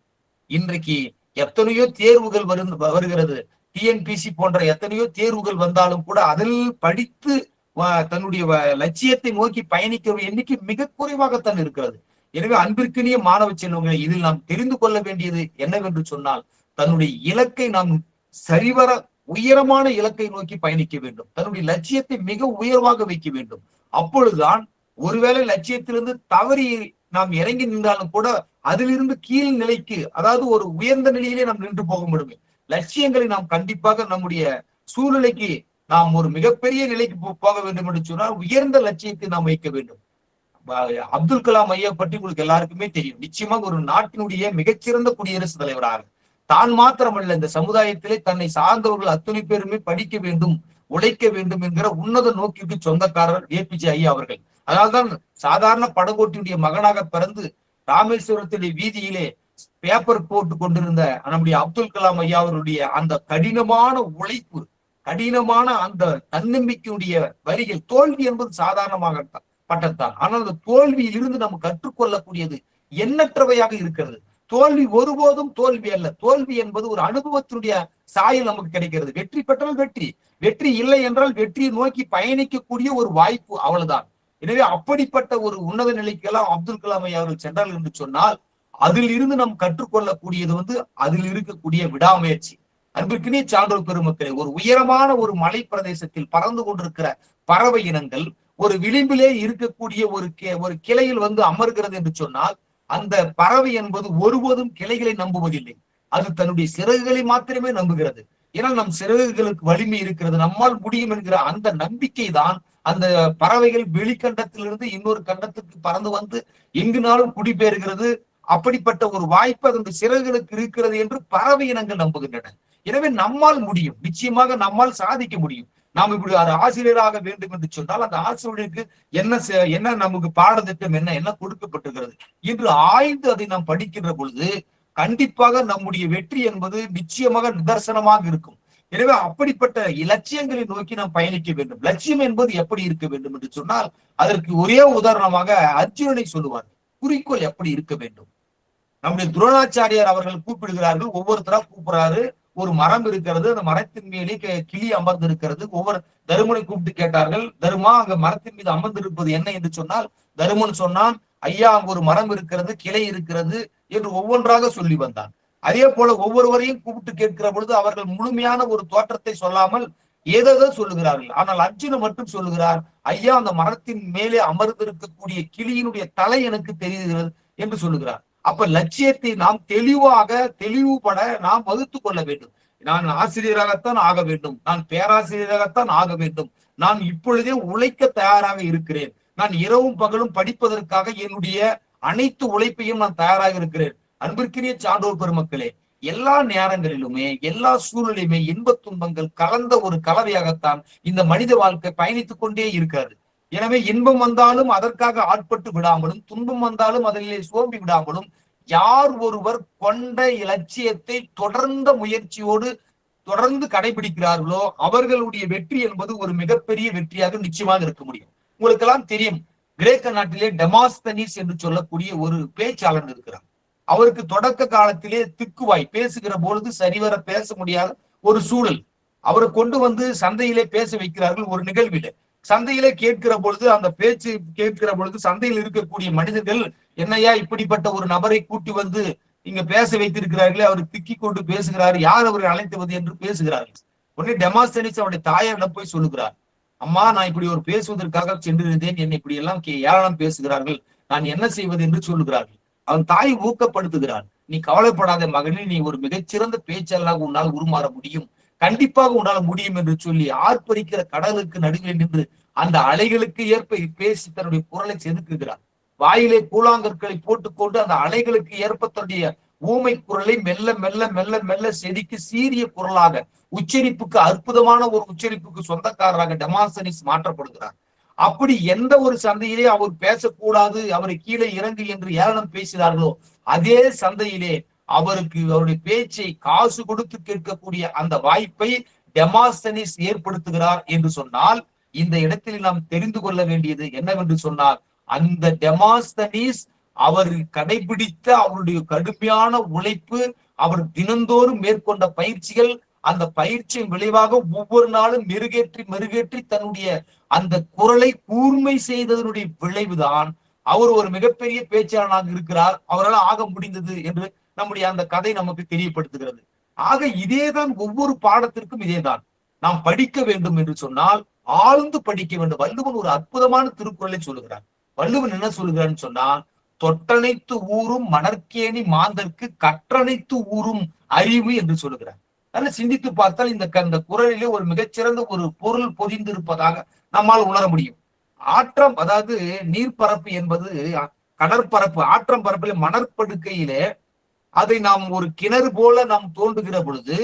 இன்றைக்கு எத்தனையோ தேர்வுகள் வருகிறது. டிஎன்பிசி போன்ற எத்தனையோ தேர்வுகள் வந்தாலும் கூட அதில் படித்து தன்னுடைய லட்சியத்தை நோக்கி பயணிக்கிற எண்ணிக்கை மிக குறைவாகத்தான் இருக்கிறது. எனவே அன்பிற்கினிய மாணவ செல்வங்களை, இதில் நாம் தெரிந்து கொள்ள வேண்டியது என்னவென்று சொன்னால், தன்னுடைய இலக்கை நாம் சரிவர உயரமான இலக்கை நோக்கி பயணிக்க வேண்டும். தன்னுடைய லட்சியத்தை மிக உயர்வாக வைக்க வேண்டும். அப்பொழுதுதான் ஒருவேளை லட்சியத்திலிருந்து தவறி நாம் இறங்கி நின்றாலும் கூட அதிலிருந்து கீழ் நிலைக்கு, அதாவது ஒரு உயர்ந்த நிலையிலே நாம் நின்று போக முடியும். லட்சியங்களை நாம் கண்டிப்பாக நம்முடைய சூழ்நிலைக்கு நாம் ஒரு மிகப்பெரிய நிலைக்கு போக வேண்டும் என்று சொன்னால் உயர்ந்த லட்சியத்தை நாம் வைக்க வேண்டும். அப்துல் கலாம் ஐயா பற்றி உங்களுக்கு எல்லாருக்குமே தெரியும். நிச்சயமாக ஒரு நாட்டினுடைய மிகச்சிறந்த குடியரசுத் தலைவராக தான் மாத்திரமல்ல, இந்த சமுதாயத்திலே தன்னை சார்ந்தவர்கள் அத்தனை பேருமே படிக்க வேண்டும், உழைக்க வேண்டும் என்கிற உன்னத நோக்கிற்கு சொந்தக்காரர் ஏபிஜே ஐயா அவர்கள். அதனால்தான் சாதாரண படகோட்டியுடைய மகனாக பிறந்து ராமேஸ்வரத்துடைய வீதியிலே பேப்பர் போட்டு கொண்டிருந்த நம்முடைய அப்துல் கலாம் ஐயா அவருடைய அந்த கடினமான உழைப்பு, கடினமான அந்த தன்னம்பிக்கையுடைய வரிகள், தோல்வி என்பது சாதாரணமாக பட்டத்தான். ஆனால் அந்த தோல்வியில் இருந்து நம்ம கற்றுக்கொள்ளக்கூடியது எண்ணற்றவையாக இருக்கிறது. தோல்வி ஒருபோதும் தோல்வி அல்ல. தோல்வி என்பது ஒரு அனுபவத்தினுடைய சாயல் நமக்கு கிடைக்கிறது. வெற்றி பெற்றால் வெற்றி, வெற்றி இல்லை என்றால் வெற்றியை நோக்கி பயணிக்கக்கூடிய ஒரு வாய்ப்பு, அவ்வளவுதான். எனவே அப்படிப்பட்ட ஒரு உன்னத நிலைக்கெல்லாம் அப்துல் கலாம் ஐயா அவர்கள் சென்றார்கள் என்று சொன்னால் அதில் இருந்து நாம் கற்றுக்கொள்ளக்கூடியது அதில் இருக்கக்கூடிய விடாமுயற்சி. அன்பிற்கினே சான்றோர் பெருமக்களே, ஒரு உயரமான ஒரு மலை பிரதேசத்தில் பறந்து கொண்டிருக்கிற பறவை இனங்கள் ஒரு விளிம்பிலே இருக்கக்கூடிய ஒரு கிளையில் அமர்கிறது என்று சொன்னால் அந்த பறவை என்பது ஒருபோதும் கிளைகளை நம்புவதில்லை. அது தன்னுடைய சிறகுகளை மாத்திரமே நம்புகிறது. ஏன்னால் நம் சிறகுகளுக்கு வலிமை இருக்கிறது, நம்மால் முடியும் என்கிற அந்த நம்பிக்கை தான் அந்த பறவைகள் வெளிக்கண்டத்திலிருந்து இன்னொரு கண்டத்துக்கு பறந்து எங்குனாலும் குடிபெயர்கிறது. அப்படிப்பட்ட ஒரு வாய்ப்பு அதனுடைய சிறகுகளுக்கு இருக்கிறது என்று பறவை இனங்கள் நம்புகின்றன. எனவே நம்மால் முடியும், நிச்சயமாக நம்மால் சாதிக்க முடியும். நாம் இப்படி ஒரு ஆசிரியராக வேண்டும் என்று சொன்னால் அந்த ஆசிரியருக்கு என்ன நமக்கு பாடத்திட்டம் என்ன கொடுக்கப்பட்டிருக்கிறது என்று ஆய்ந்து அதை நாம் படிக்கின்ற பொழுது கண்டிப்பாக நம்முடைய வெற்றி என்பது நிச்சயமாக நிதர்சனமாக இருக்கும். எனவே அப்படிப்பட்ட இலட்சியங்களை நோக்கி நாம் பயணிக்க வேண்டும். லட்சியம் என்பது எப்படி இருக்க வேண்டும் என்று சொன்னால் அதற்கு ஒரே உதாரணமாக அர்ஜுனனை சொல்லுவார். குறிக்கோள் எப்படி இருக்க வேண்டும்? நம்முடைய துரோணாச்சாரியார் அவர்கள் கூப்பிடுகிறார்கள், ஒவ்வொருத்தரா கூப்பிடுறாரு. ஒரு மரம் இருக்கிறது, அந்த மரத்தின் மேலே கிளி அமர்ந்து இருக்கிறது. ஒவ்வொரு தருமனை கூப்பிட்டு கேட்டார்கள், தருமா அங்க மரத்தின் மீது அமர்ந்து இருப்பது என்ன என்று சொன்னால் தருமன் சொன்னான், ஐயா அங்கு ஒரு மரம் இருக்கிறது, கிளை இருக்கிறது என்று ஒவ்வொன்றாக சொல்லி வந்தான். அதே போல ஒவ்வொருவரையும் கூப்பிட்டு கேட்கிற பொழுது அவர்கள் முழுமையான ஒரு தோற்றத்தை சொல்லாமல் ஏதோ சொல்லுகிறார்கள். ஆனால் அர்ஜுனன் மட்டும் சொல்லுகிறார், ஐயா அந்த மரத்தின் மேலே அமர்ந்திருக்கக்கூடிய கிளியினுடைய தலை எனக்கு தெரிகிறது என்று சொல்லுகிறார். அப்ப லட்சியத்தை நாம் தெளிவுபட நாம் வகுத்து கொள்ள வேண்டும். நான் ஆசிரியராகத்தான் ஆக வேண்டும், நான் பேராசிரியராகத்தான் ஆக வேண்டும், நான் இப்பொழுதே உழைக்க தயாராக இருக்கிறேன், நான் இரவும் பகலும் படிப்பதற்காக என்னுடைய அனைத்து உழைப்பையும் நான் தயாராக இருக்கிறேன். அன்பிற்குரிய சான்றோர் பெருமக்களே, எல்லா நேரங்களிலுமே எல்லா சூழலையுமே இன்பத் துன்பங்கள் கலந்த ஒரு கலவையாகத்தான் இந்த மனித வாழ்க்கை பயணித்துக் கொண்டே இருக்கிறது. எனவே இன்பம் வந்தாலும் அதற்காக ஆட்பட்டு விடாமலும், துன்பம் வந்தாலும் அதிலே சோம்பி விடாமலும், யார் ஒருவர் கொண்ட இலட்சியத்தை தொடர்ந்த முயற்சியோடு தொடர்ந்து கடைபிடிக்கிறார்களோ அவர்களுடைய வெற்றி என்பது ஒரு மிகப்பெரிய வெற்றியாக நிச்சயமாக இருக்க முடியும். உங்களுக்கெல்லாம் தெரியும், கிரேக்க நாட்டிலே டெமாஸ்தனிஸ் என்று சொல்லக்கூடிய ஒரு பேச்சாளர் இருக்கிறார். அவருக்கு தொடக்க காலத்திலே திக்குவாய், பேசுகிற பொழுது சரிவர பேச முடியாத ஒரு சூழல். அவரை கொண்டு வந்து சந்தையிலே பேச வைக்கிறார்கள். ஒரு நிகழ்வில சந்தையிலே கேட்கிற பொழுது, அந்த பேச்சு கேட்கிற பொழுது சந்தையில் இருக்கக்கூடிய மனிதர்கள், என்னையா இப்படிப்பட்ட ஒரு நபரை கூட்டி வந்து இங்க பேச வைத்திருக்கிறார்களே, அவர் திக்கி கொண்டு பேசுகிறார், யார் அவரை அழைத்துவது என்று பேசுகிறார்கள். உடனே டெமாஸ்தனிஸ் அவருடைய தாயாரிடம் போய் சொல்லுகிறார், அம்மா நான் இப்படி ஒரு பேசுவதற்காக சென்றிருந்தேன், என்னை இப்படி எல்லாம் ஏராளம் பேசுகிறார்கள், நான் என்ன செய்வது என்று சொல்லுகிறார்கள். அவன் தாய் ஊக்கப்படுத்துகிறார், நீ கவலைப்படாத மகனே, நீ ஒரு மிகச்சிறந்த பேச்சாளராக உன்னால் உருமாற முடியும், கண்டிப்பாக உன்னால் முடியும் என்று சொல்லி ஆர்ப்பரிக்கிற கடலுக்கு நடுவே நின்று அந்த அலைகளுக்கு ஏற்ப பேசி தன்னுடைய குரலை செதுக்குகிறார். வாயிலே கூழாங்கற்களை போட்டுக்கொண்டு அந்த அலைகளுக்கு ஏற்ப தன்னுடைய ஊமை குரலை மெல்ல மெல்ல மெல்ல மெல்ல செதுக்கி சீரிய குரலாக உச்சரிப்புக்கு அற்புதமான ஒரு உச்சரிப்புக்கு சொந்தக்காரராக டெமாஸ்தனிஸ் மாற்றப்படுகிறார். அப்படி எந்த ஒரு சந்தையிலே அவர் பேசக்கூடாது, அவரை கீழே இறங்கு என்று ஏளனம் பேசினார்களோ அதே சந்தையிலே அவருடைய பேச்சை காசு கொடுத்து கேட்கக்கூடிய அந்த வாய்ப்பை டெமாஸ்தனிஸ் ஏற்படுத்துகிறார் என்று சொன்னால், இந்த இடத்தில் நாம் தெரிந்து கொள்ள வேண்டியது என்னவென்று சொன்னால், அந்த டெமாஸ்தனிஸ் அவர் கடைபிடித்த அவருடைய கடுமையான உழைப்பு, அவர் தினந்தோறும் மேற்கொண்ட பயிற்சிகள், அந்த பயிற்சியின் விளைவாக ஒவ்வொரு நாளும் மெருகேற்றி தன்னுடைய அந்த குரலை கூர்மை செய்ததனுடைய விளைவுதான் அவர் ஒரு மிகப்பெரிய பேச்சாளராக இருக்கிறார், அவரால் ஆக முடிந்தது என்று நம்முடைய அந்த கதை நமக்கு தெரியப்படுத்துகிறது. ஆக இதேதான் ஒவ்வொரு பாடத்திற்கும் இதேதான். நாம் படிக்க வேண்டும் என்று சொன்னால் ஆழ்ந்து படிக்க வேண்டும். வள்ளுவன் ஒரு அற்புதமான திருக்குறளை சொல்லுகிறார். வள்ளுவன் என்ன சொல்லுகிறான்னு சொன்னால், தொட்டனைத்து ஊரும் மணற்கேணி மாந்தற்கு கற்றனைத்து ஊரும் அறிவு என்று சொல்லுகிறார். அதனால சிந்தித்து பார்த்தால் இந்த குறளிலே ஒரு மிகச்சிறந்த ஒரு பொருள் பொதிந்து இருப்பதாக நம்மால் உணர முடியும். ஆற்றம், அதாவது நீர்ப்பரப்பு என்பது கடற்பரப்பு, ஆற்றம் பரப்பிலே மணற்படுக்கையிலே அதை நாம் ஒரு கிணறு போல நாம் தோண்டுகிற பொழுது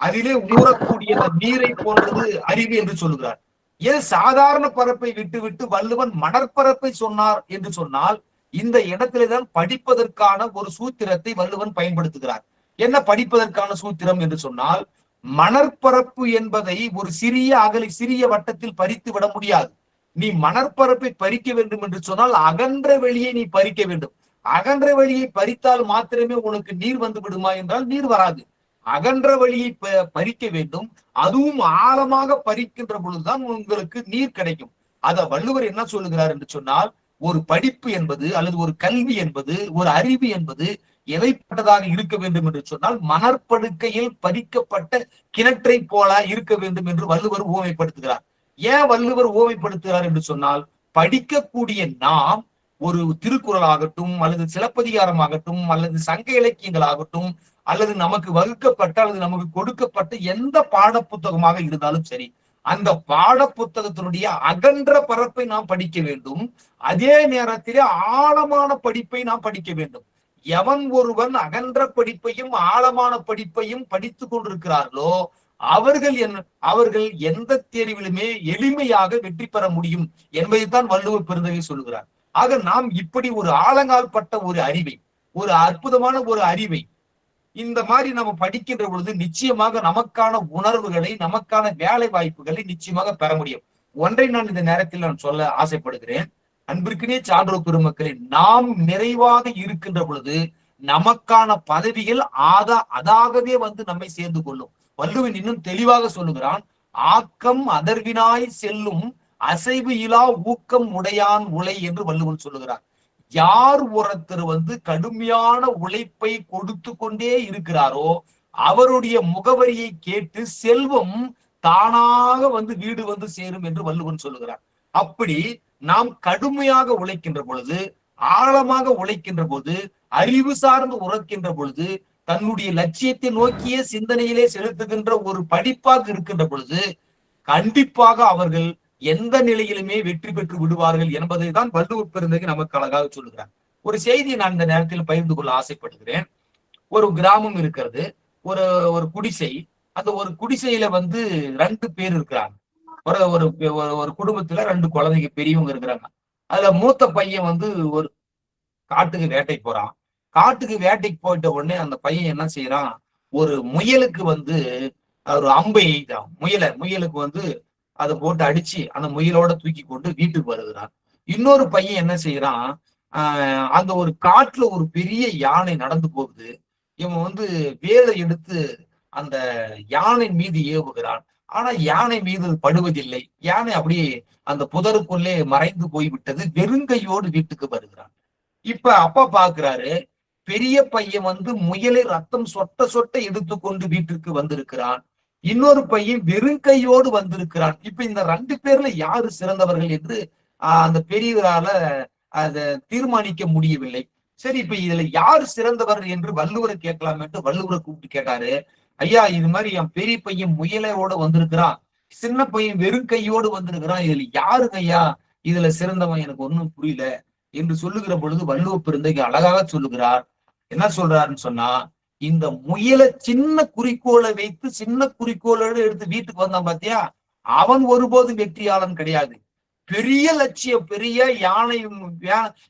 அதிலே ஊறக்கூடிய நீரை போன்றது அறிவு என்று சொல்லுகிறார். ஏன் சாதாரண பரப்பை விட்டு வள்ளுவன் மணற்பரப்பை சொன்னார் என்று சொன்னால், இந்த இடத்திலேதான் படிப்பதற்கான ஒரு சூத்திரத்தை வள்ளுவன் பயன்படுத்துகிறார். என்ன படிப்பதற்கான சூத்திரம் என்று சொன்னால், மணற்பரப்பு என்பதை ஒரு சிறிய வட்டத்தில் பறித்து விட முடியாது. நீ மணற்பரப்பை பறிக்க வேண்டும் என்று சொன்னால் அகன்ற வெளியை நீ பறிக்க வேண்டும். அகன்ற வழியை பறித்தால் மாத்திரமே உனக்கு நீர் வந்து விடுமா என்றால் நீர் வராது. அகன்ற வழியை பறிக்க வேண்டும், அதுவும் ஆழமாக பறிக்கின்ற பொழுதுதான் உங்களுக்கு நீர் கிடைக்கும். அத வள்ளுவர் என்ன சொல்லுகிறார் என்று சொன்னால், ஒரு படிப்பு என்பது அல்லது ஒரு கல்வி என்பது ஒரு அறிவு என்பது எதைப்பட்டதாக இருக்க வேண்டும் என்று சொன்னால், மணற்படுக்கையில் பறிக்கப்பட்ட கிணற்றை போல இருக்க வேண்டும் என்று வள்ளுவர் ஊமைப்படுத்துகிறார். ஏன் வள்ளுவர் ஊமைப்படுத்துகிறார் என்று சொன்னால், படிக்கக்கூடிய நாம் ஒரு திருக்குறள் ஆகட்டும் அல்லது சிலப்பதிகாரம் ஆகட்டும் அல்லது சங்க இலக்கியங்கள் ஆகட்டும் அல்லது நமக்கு வகுக்கப்பட்ட அல்லது நமக்கு கொடுக்கப்பட்ட எந்த பாட புத்தகமாக இருந்தாலும் சரி, அந்த பாட புத்தகத்தினுடைய அகன்ற பரப்பை நாம் படிக்க வேண்டும். அதே நேரத்திலே ஆழமான படிப்பை நாம் படிக்க வேண்டும். எவன் ஒருவன் அகன்ற படிப்பையும் ஆழமான படிப்பையும் படித்துக் கொண்டிருக்கிறார்களோ அவர்கள் எந்த தேர்விலுமே எளிமையாக வெற்றி பெற முடியும் என்பதைத்தான் வள்ளுவர் பெருந்தகை சொல்லுகிறார். ஆக நாம் இப்படி ஒரு ஆழங்கால் பட்ட ஒரு அறிவை, ஒரு அற்புதமான ஒரு அறிவை இந்த மாதிரி நம்ம படிக்கின்ற பொழுது நிச்சயமாக நமக்கான உணர்வுகளை, நமக்கான வேலை வாய்ப்புகளை நிச்சயமாக பெற முடியும். ஒன்றை நான் இந்த நேரத்தில் நான் சொல்ல ஆசைப்படுகிறேன். அன்பிற்கினே சான்றோர் பெருமக்களே, நாம் நிறைவாக இருக்கின்ற பொழுது நமக்கான பதவிகள் அதாகவே வந்து நம்மை சேர்ந்து கொள்ளும். வள்ளுவன் இன்னும் தெளிவாக சொல்லுகிறான், ஆக்கம் அதர்வினாய் செல்லும் அசைவு இலா ஊக்கம் உடையான் உலை என்று வள்ளுவன் சொல்லுகிறார். யார் ஒருத்தர் வந்து கடுமையான உழைப்பை கொடுத்து கொண்டே இருக்கிறாரோ அவருடைய முகவரியை கேட்டு செல்வம் தானாக வந்து வீடு வந்து சேரும் என்று வள்ளுவன் சொல்லுகிறார். அப்படி நாம் கடுமையாக உழைக்கின்ற பொழுது, ஆழமாக உழைக்கின்ற போது, அறிவு சார்ந்து உழைக்கின்ற பொழுது, தன்னுடைய லட்சியத்தை நோக்கிய சிந்தனையிலே செலுத்துகின்ற ஒரு படிப்பாக இருக்கின்ற பொழுது கண்டிப்பாக அவர்கள் எந்த நிலையிலுமே வெற்றி பெற்று விடுவார்கள் என்பதை தான் வள்ளுவர் பெருந்தகை நமக்கு அழகாக சொல்லுகிறார். ஒரு செய்தியை நான் இந்த நேரத்தில் பகிர்ந்து கொள்ள ஆசைப்படுகிறேன். ஒரு கிராமம் இருக்கிறது, ஒரு ஒரு குடிசை. அந்த ஒரு குடிசையில வந்து 2 பேர் இருக்கிறாங்க. ஒரு குடும்பத்துல 2 குழந்தைங்க பெரியவங்க இருக்கிறாங்க. அதுல மூத்த பையன் வந்து ஒரு காட்டுக்கு வேட்டைக்கு போறான். காட்டுக்கு வேட்டைக்கு போயிட்ட உடனே அந்த பையன் என்ன செய்யறான், ஒரு முயலுக்கு வந்து ஒரு அம்பை எய்தான். முயலுக்கு வந்து அதை போட்டு அடிச்சு அந்த முயலோட தூக்கி கொண்டு வீட்டுக்கு வருகிறான். இன்னொரு பையன் என்ன செய்யறான், அந்த ஒரு காட்டுல ஒரு பெரிய யானை நடந்து போகுது. இவன் வந்து வேலை எடுத்து அந்த யானை மீது ஏவுகிறான். ஆனா யானை மீது படுவதில்லை. யானை அப்படியே அந்த புதருக்குள்ளே மறைந்து போய்விட்டது. வெறுங்கையோடு வீட்டுக்கு வருகிறான். இப்ப அப்பா பாக்குறாரு, பெரிய பையன் வந்து முயலை ரத்தம் சொட்ட சொட்ட எடுத்துக்கொண்டு வீட்டுக்கு வந்திருக்கிறான். இன்னொரு பையன் வெறுங்கையோடு வந்திருக்கிறான். இப்ப இந்த 2 பேர்ல யாரு சிறந்தவர்கள் என்று அந்த பெரியவரால அதை தீர்மானிக்க முடியவில்லை. சரி, இப்ப இதுல யாரு சிறந்தவர் என்று வள்ளுவரை கேட்கலாம் என்று வள்ளுவரை கூப்பிட்டு கேட்டாரு. ஐயா, இது மாதிரி என் பெரிய பையன் முயலையோட வந்திருக்கிறான், சின்ன பையன் வெறும் கையோடு வந்திருக்கிறான், இதுல யாருங்க ஐயா இதுல சிறந்தவன், எனக்கு ஒண்ணும் புரியல என்று சொல்லுகிற பொழுது வள்ளுவ பெருந்தகை அழகாக சொல்லுகிறார். என்ன சொல்றாருன்னு சொன்னா, இந்த முயலை சின்ன குறிக்கோளை வைத்து சின்ன குறிக்கோளோடு எடுத்து வீட்டுக்கு வந்தான் பாத்தியா, அவன் ஒருபோதும் வெற்றியாளன் கிடையாது. பெரிய லட்சியம், பெரிய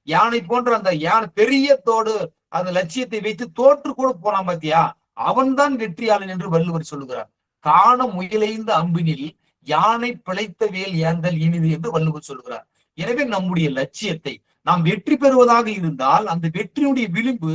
யானை போன்ற அந்த யானை பெரியத்தோடு அந்த லட்சியத்தை வைத்து தோற்று கூட போனான் பாத்தியா, அவன்தான் வெற்றியாளன் என்று வள்ளுவர் சொல்லுகிறார். காண முயலைந்த அம்பினில் யானை பிழைத்த வேல் ஏந்தல் இனிது என்று வள்ளுவர் சொல்லுகிறார். எனவே நம்முடைய லட்சியத்தை நாம் வெற்றி பெறுவதாக இருந்தால் அந்த வெற்றியுடைய விளிம்பு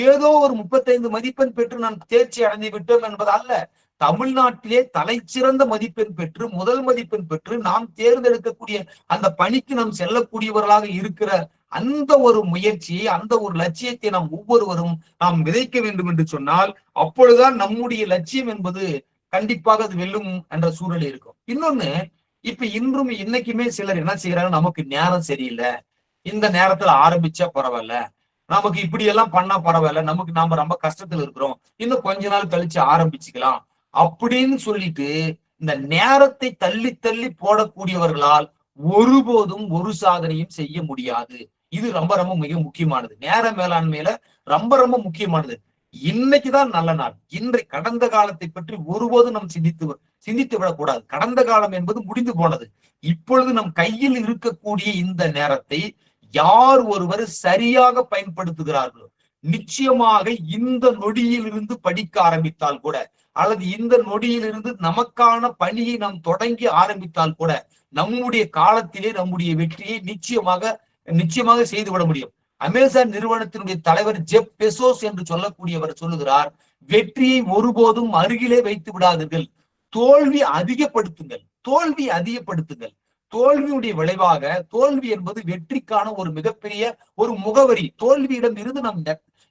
ஏதோ ஒரு 35 மதிப்பெண் பெற்று நான் தேர்ச்சி அடைந்து விட்டோம் என்பது அல்ல. தமிழ்நாட்டிலே தலைச்சிறந்த மதிப்பெண் பெற்று முதல் மதிப்பெண் பெற்று நாம் தேர்ந்தெடுக்கக்கூடிய அந்த பணிக்கு நாம் செல்லக்கூடியவர்களாக இருக்கிற அந்த ஒரு முயற்சியை, அந்த ஒரு லட்சியத்தை நாம் ஒவ்வொருவரும் நாம் விதைக்க வேண்டும் என்று சொன்னால் அப்பொழுதுதான் நம்முடைய லட்சியம் என்பது கண்டிப்பாக அது வெல்லும் என்ற சூழல் இருக்கும். இன்னொன்னு, இப்ப இன்றும் இன்னைக்குமே சிலர் என்ன செய்யறாங்க, நமக்கு நேரம் சரியில்லை, இந்த நேரத்துல ஆரம்பிச்சா பரவாயில்ல, நமக்கு இப்படி எல்லாம் பண்ணா பரவாயில்ல, நாம ரொம்ப கஷ்டத்துல இருக்கிறோம், இன்னும் கொஞ்ச நாள் கழிச்சு ஆரம்பிச்சுக்கலாம் அப்படின்னு சொல்லிட்டு இந்த நேரத்தை தள்ளி தள்ளி போடக்கூடியவர்களால் ஒருபோதும் ஒரு சாதனையும் செய்ய முடியாது. இது ரொம்ப ரொம்ப மிக முக்கியமானது. நேர மேலாண்மையில ரொம்ப ரொம்ப முக்கியமானது. இன்னைக்குதான் நல்ல நாள். கடந்த காலத்தை பற்றி ஒருபோதும் நாம் சிந்தித்து விடக்கூடாது. கடந்த காலம் என்பது முடிந்து போனது. இப்பொழுது நம் கையில் இருக்கக்கூடிய இந்த நேரத்தை யார் ஒருவர் சரியாக பயன்படுத்துகிறார்களோ நிச்சயமாக இந்த நொடியிலிருந்து படிக்க ஆரம்பித்தால் கூட, அல்லது இந்த நொடியிலிருந்து நமக்கான பணியை நாம் தொடங்கி ஆரம்பித்தால் கூட நம்முடைய காலத்திலே நம்முடைய வெற்றியை நிச்சயமாக செய்துவிட முடியும். அமேசான் நிறுவனத்தினுடைய தலைவர் ஜெப் பெசோஸ் என்று சொல்லக்கூடியவர் சொல்லுகிறார், வெற்றியை ஒருபோதும் அருகிலே வைத்து விடாதீர்கள், தோல்வி அதிகப்படுத்துங்கள். தோல்வியுடைய விளைவாக, தோல்வி என்பது வெற்றிக்கான ஒரு மிகப்பெரிய ஒரு முகவரி. தோல்வியிடம் இருந்து நாம்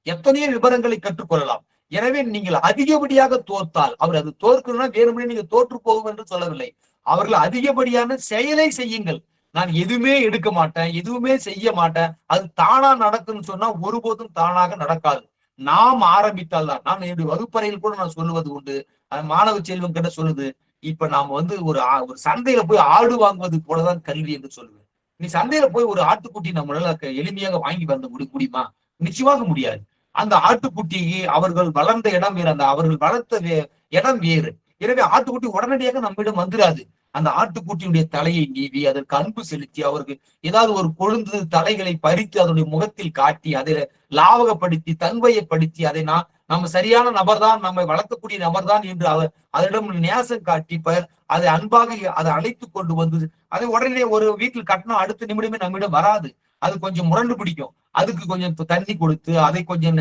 எத்தனையோ விவரங்களை கற்றுக்கொள்ளலாம். எனவே நீங்கள் அதிகப்படியாக தோற்றால், அவர் அது தோற்கணும்னா வேறுபடி நீங்க தோற்று போகும் என்று சொல்லவில்லை, அவர்கள் அதிகப்படியான செயலை செய்யுங்கள். நான் எதுவுமே எடுக்க மாட்டேன், எதுவுமே செய்ய மாட்டேன், அது தானா நடக்குன்னு சொன்னா ஒருபோதும் தானாக நடக்காது. நாம் ஆரம்பித்தால் தான். நான் என்னுடைய வகுப்பறையில் கூட நான் சொல்லுவது உண்டு, மாணவ செல்வம் கிட்ட சொல்லுது, இப்ப நாம வந்து ஒரு சந்தையில போய் ஆடு வாங்குவது போலதான் கல்வி என்று சொல்லுவேன். நீ சந்தையில போய் ஒரு ஆட்டுக்குட்டி நம்மளால எளிமையாக வாங்கி வந்து முடியுமா? நிச்சயமாக முடியாது. அந்த ஆட்டுக்குட்டி அவர்கள் வளர்ந்த இடம் வேறு, அந்த அவர்கள் வளர்த்த இடம் வேறு. எனவே ஆட்டுக்குட்டி உடனடியாக நம்மிடம் வந்துடாது. அந்த ஆட்டுக்குட்டியுடைய தலையை நீவி அதற்கு அன்பு செலுத்தி அவருக்கு ஏதாவது ஒரு கொழுந்து தலைகளை பறித்து அதனுடைய முகத்தில் காட்டி அதை லாவகப்படுத்தி தன்மையப்படுத்தி அதை நம்ம சரியான நபர் தான், நம்மை வளர்க்கக்கூடிய நபர் தான் என்று அதனிடம் நேசம் காட்டி அதை அன்பாக அதை அழைத்து கொண்டு வந்து அதை உடனே ஒரு வீட்டில் கட்டினா அடுத்த நிமிடமே நம்மிடம் வராது. அது கொஞ்சம் முரண்டு பிடிக்கும். அதுக்கு கொஞ்சம் தண்ணி கொடுத்து அதை கொஞ்சம்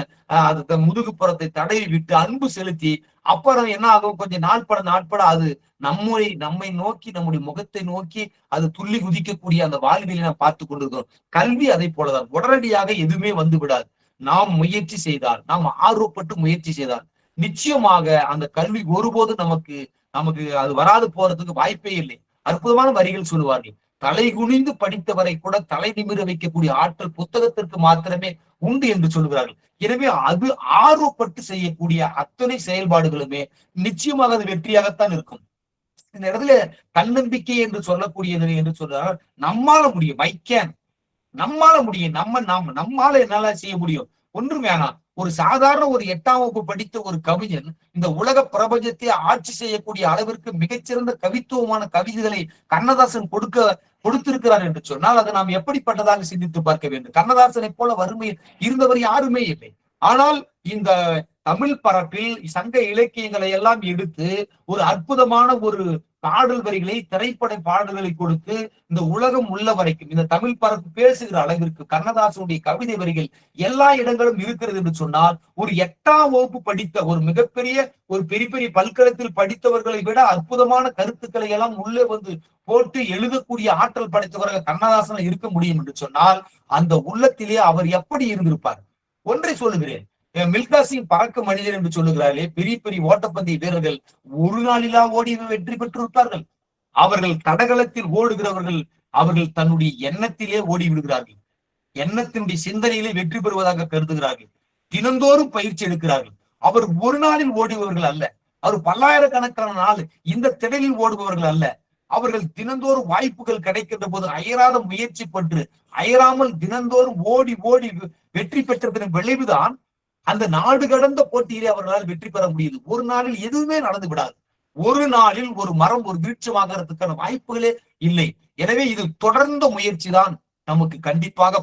முதுகுப்புறத்தை தடவி விட்டு அன்பு செலுத்தி அப்புறம் என்ன ஆகும், கொஞ்சம் நாட்பட அது நம்மை நோக்கி நம்முடைய முகத்தை நோக்கி அது துள்ளி குதிக்கக்கூடிய அந்த வாழ்வியலை நாம் பார்த்து கொண்டிருக்கிறோம். கல்வி அதை போலதான், உடனடியாக எதுவுமே வந்து விடாது. நாம் முயற்சி செய்தால், நாம் ஆர்வப்பட்டு முயற்சி செய்தால் நிச்சயமாக அந்த கல்வி ஒருபோதும் நமக்கு அது வராது போறதுக்கு வாய்ப்பே இல்லை. அற்புதமான வரிகள் சொல்லுவார்கள். தலை குனிந்து படித்தவரை கூட தலை நிமிர வைக்கக்கூடிய ஆற்றல் புத்தகத்திற்கு மாத்திரமே உண்டு என்று சொல்கிறார்கள். எனவே அது ஆர்வப்பட்டு செய்யக்கூடிய அத்தனை செயல்பாடுகளுமே நிச்சயமாக அது வெற்றியாகத்தான் இருக்கும். இந்த இடத்துல தன்னம்பிக்கை என்று சொல்லக்கூடியது என்று சொல்றாங்க. நம்மால முடியும், நம்மால முடியும், நம்மால என்னால செய்ய முடியும், ஒன்றும் வேணாம். ஒரு சாதாரண ஒரு 8ஆம் வகுப்பு படித்த ஒரு கவிஞன் இந்த உலக பிரபஞ்சத்தை ஆட்சி செய்யக்கூடிய அளவிற்கு மிகச்சிறந்த கவித்துவமான கவிதைகளை கண்ணதாசன் கொடுத்திருக்கிறார் என்று சொன்னால் அதை நாம் எப்படிப்பட்டதாக சிந்தித்து பார்க்க வேண்டும். கண்ணதாசனை போல வறுமையில் இருந்தவர் யாருமே இல்லை. ஆனால் இந்த தமிழ் பரப்பில் சங்க இலக்கியங்களை எல்லாம் எடுத்து ஒரு அற்புதமான ஒரு பாடல் வரிகளை, திரைப்பட பாடல்களை கொடுத்து இந்த உலகம் உள்ள வரைக்கும் இந்த தமிழ் பரப்பு பேசுகிற அளவிற்கு கண்ணதாசனுடைய கவிதை வரிகள் எல்லா இடங்களும் இருக்கிறது என்று சொன்னால், ஒரு 8ஆம் வகுப்பு படித்த ஒரு மிகப்பெரிய ஒரு பெரிய பல்கலத்தில் படித்தவர்களை விட அற்புதமான கருத்துக்களை எல்லாம் உள்ளே வந்து போட்டு எழுதக்கூடிய ஆற்றல் படைத்தவர்கள் கண்ணதாசன் இருக்க முடியும் என்று சொன்னால், அந்த உள்ளத்திலே அவர் எப்படி இருந்திருப்பார்? ஒன்றை சொல்லுகிறேன், மில்கா சிங் பறக்க மனிதர் என்று சொல்லுகிறார்களே, பெரிய ஓட்டப்பந்தய வீரர்கள் ஒரு நாளிலா ஓடி வெற்றி பெற்றிருப்பார்கள். அவர்கள் தடகளத்தில் ஓடுகிறவர்கள் அவர்கள் தன்னுடைய எண்ணத்திலே ஓடி விடுகிறார்கள். எண்ணத்தினுடைய சிந்தனையிலே வெற்றி பெறுவதாக கருதுகிறார்கள். தினந்தோறும் பயிற்சி எடுக்கிறார்கள். அவர் ஒரு நாளில் ஓடுபவர்கள் அல்ல. அவர் பல்லாயிரக்கணக்கான நாள் இந்த திடலில் ஓடுபவர்கள் அல்ல. அவர்கள் தினந்தோறும் வாய்ப்புகள் கிடைக்கின்ற போது அயராத முயற்சி பட்டு அயராமல் தினந்தோறும் ஓடி வெற்றி பெற்றதன் விளைவுதான் அந்த நாடு கடந்த போட்டியிலே அவர்களால் வெற்றி பெற முடியுது. ஒரு நாளில் எதுவுமே நடந்து விடாது. ஒரு நாளில் ஒரு மரம் ஒரு விருட்சமாகிறதுக்கான வாய்ப்புகளே இல்லை. எனவே இது தொடர்ந்த முயற்சி தான் நமக்கு கண்டிப்பாக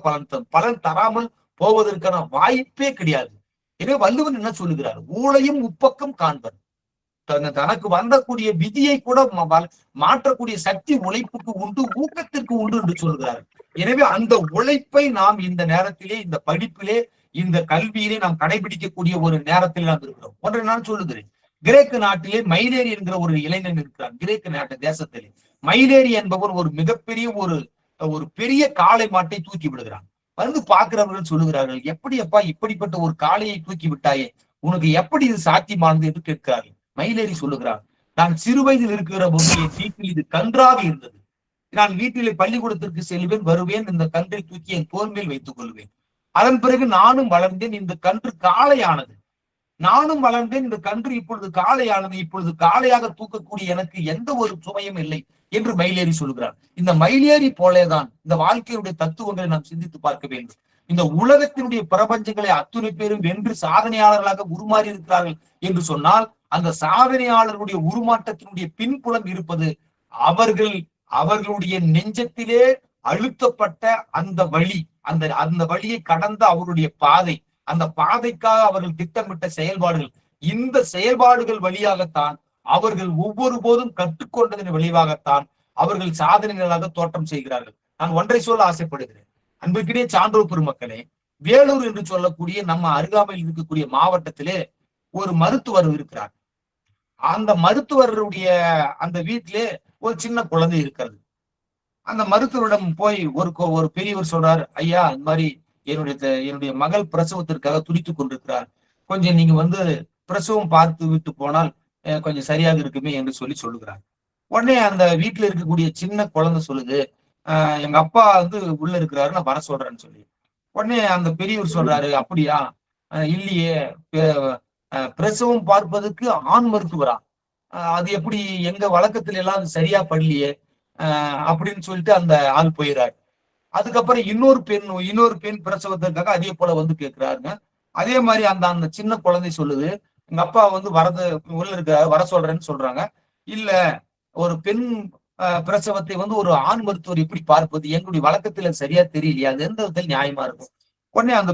பலன் தராமல் போவதற்கான வாய்ப்பே கிடையாது. எனவே வள்ளுவன் என்ன சொல்லுகிறார்? ஊழையும் உப்பக்கம் காண்பர். தனக்கு வந்தக்கூடிய விதியை கூட மாற்றக்கூடிய சக்தி உழைப்புக்கு உண்டு, ஊக்கத்திற்கு உண்டு என்று சொல்கிறார். எனவே அந்த உழைப்பை நாம் இந்த நேரத்திலே, இந்த படிப்பிலே, இந்த கல்வியிலே நாம் கடைபிடிக்கக்கூடிய ஒரு நேரத்தில் நாம் இருக்கிறோம். ஒன்றை நான் சொல்லுகிறேன். கிரேக்க நாட்டிலே மைலேரி என்கிற ஒரு இளைஞன் இருக்கிறார். கிரேக்க நாட்டு தேசத்திலே மைலேரி என்பவர் ஒரு மிகப்பெரிய ஒரு பெரிய காளை மாட்டை தூக்கி விடுகிறான். வந்து பார்க்கிறவர்கள் சொல்லுகிறார்கள், எப்படி அப்பா இப்படிப்பட்ட ஒரு காளையை தூக்கி விட்டாயே, உனக்கு எப்படி இது சாத்தியமானது என்று கேட்கிறார்கள். மைலேரி சொல்லுகிறார், நான் சிறு வயதில் இருக்கிற போது என் வீட்டில் இது கன்றாக இருந்தது. நான் வீட்டிலே பள்ளிக்கூடத்திற்கு செல்வேன், வருவேன், இந்த கன்றை தூக்கி என் தோல் மேல் வைத்துக் கொள்வேன். அதன் பிறகு நானும் வளர்ந்தேன், இந்த கன்று காளையானது. நானும் வளர்ந்தேன், இந்த கன்று இப்பொழுது காளையானது. இப்பொழுது காளையாக தூக்கக்கூடிய எனக்கு எந்த ஒரு சுமையும் இல்லை என்று மைலேரி சொல்கிறார். இந்த மைலேரி போலேதான் இந்த வாழ்க்கையுடைய தத்துவங்களை நாம் சிந்தித்து பார்க்க வேண்டும். இந்த உலகத்தினுடைய பிரபஞ்சங்களை அத்துணை பேரும் வென்று சாதனையாளர்களாக உருமாறி இருக்கிறார்கள் என்று சொன்னால், அந்த சாதனையாளர்களுடைய உருமாற்றத்தினுடைய பின்புலம் இருப்பது அவர்களுடைய நெஞ்சத்திலே அழுத்தப்பட்ட அந்த வழி, அந்த வழியை கடந்த அவருடைய பாதை, அந்த பாதைக்காக அவர்கள் திட்டமிட்ட செயல்பாடுகள். இந்த செயல்பாடுகள் வழியாகத்தான் அவர்கள் ஒவ்வொரு போதும் கற்றுக்கொண்டதன் விளைவாகத்தான் அவர்கள் சாதனைகளாக தோற்றம் செய்கிறார்கள். நான் ஒன்றை சொல்ல ஆசைப்படுகிறேன். அன்பிற்கிடையே சான்றோர் பெருமக்களே, வேலூர் என்று சொல்லக்கூடிய நம்ம அருகாமையில் இருக்கக்கூடிய மாவட்டத்திலே ஒரு மருத்துவர் இருக்கிறார். அந்த மருத்துவருடைய அந்த வீட்டிலே ஒரு சின்ன குழந்தை இருக்கிறது. அந்த மருத்துவரிடம் போய் ஒரு பெரியவர் சொல்றார், ஐயா, இந்த மாதிரி என்னுடைய மகள் பிரசவத்திற்காக துடித்துக் கொண்டிருக்கிறார், கொஞ்சம் நீங்க வந்து பிரசவம் பார்த்து விட்டு போனால் கொஞ்சம் சரியாக இருக்குமே என்று சொல்லுகிறார். உடனே அந்த வீட்டுல இருக்கக்கூடிய சின்ன குழந்தை சொல்லுது, எங்க அப்பா வந்து உள்ள இருக்கிறாரு, நான் வர சொல்றேன்னு சொல்லி. உடனே அந்த பெரியவர் சொல்றாரு, அப்படியா, இல்லையே, பிரசவம் பார்ப்பதற்கு ஆண் மருத்துவரா, அது எப்படி, எங்க வழக்கத்துல எல்லாம் சரியா படலையே அப்படின்னு சொல்லிட்டு அந்த ஆள் போயிறாரு. அதுக்கப்புறம் இன்னொரு பெண் பிரசவத்திற்காக அதே போல வந்து கேட்கிறாருங்க. அதே மாதிரி அந்த அந்த சின்ன குழந்தை சொல்லுது, எங்க அப்பா வந்து உள்ள இருக்க வர சொல்றேன்னு சொல்றாங்க. இல்ல, ஒரு பெண் பிரசவத்தை வந்து ஒரு ஆண் மருத்துவர் எப்படி பார்ப்பது, எங்களுடைய வழக்கத்துல சரியா தெரியலையா, அது எந்த விதத்தில் நியாயமா இருக்கும். உடனே அந்த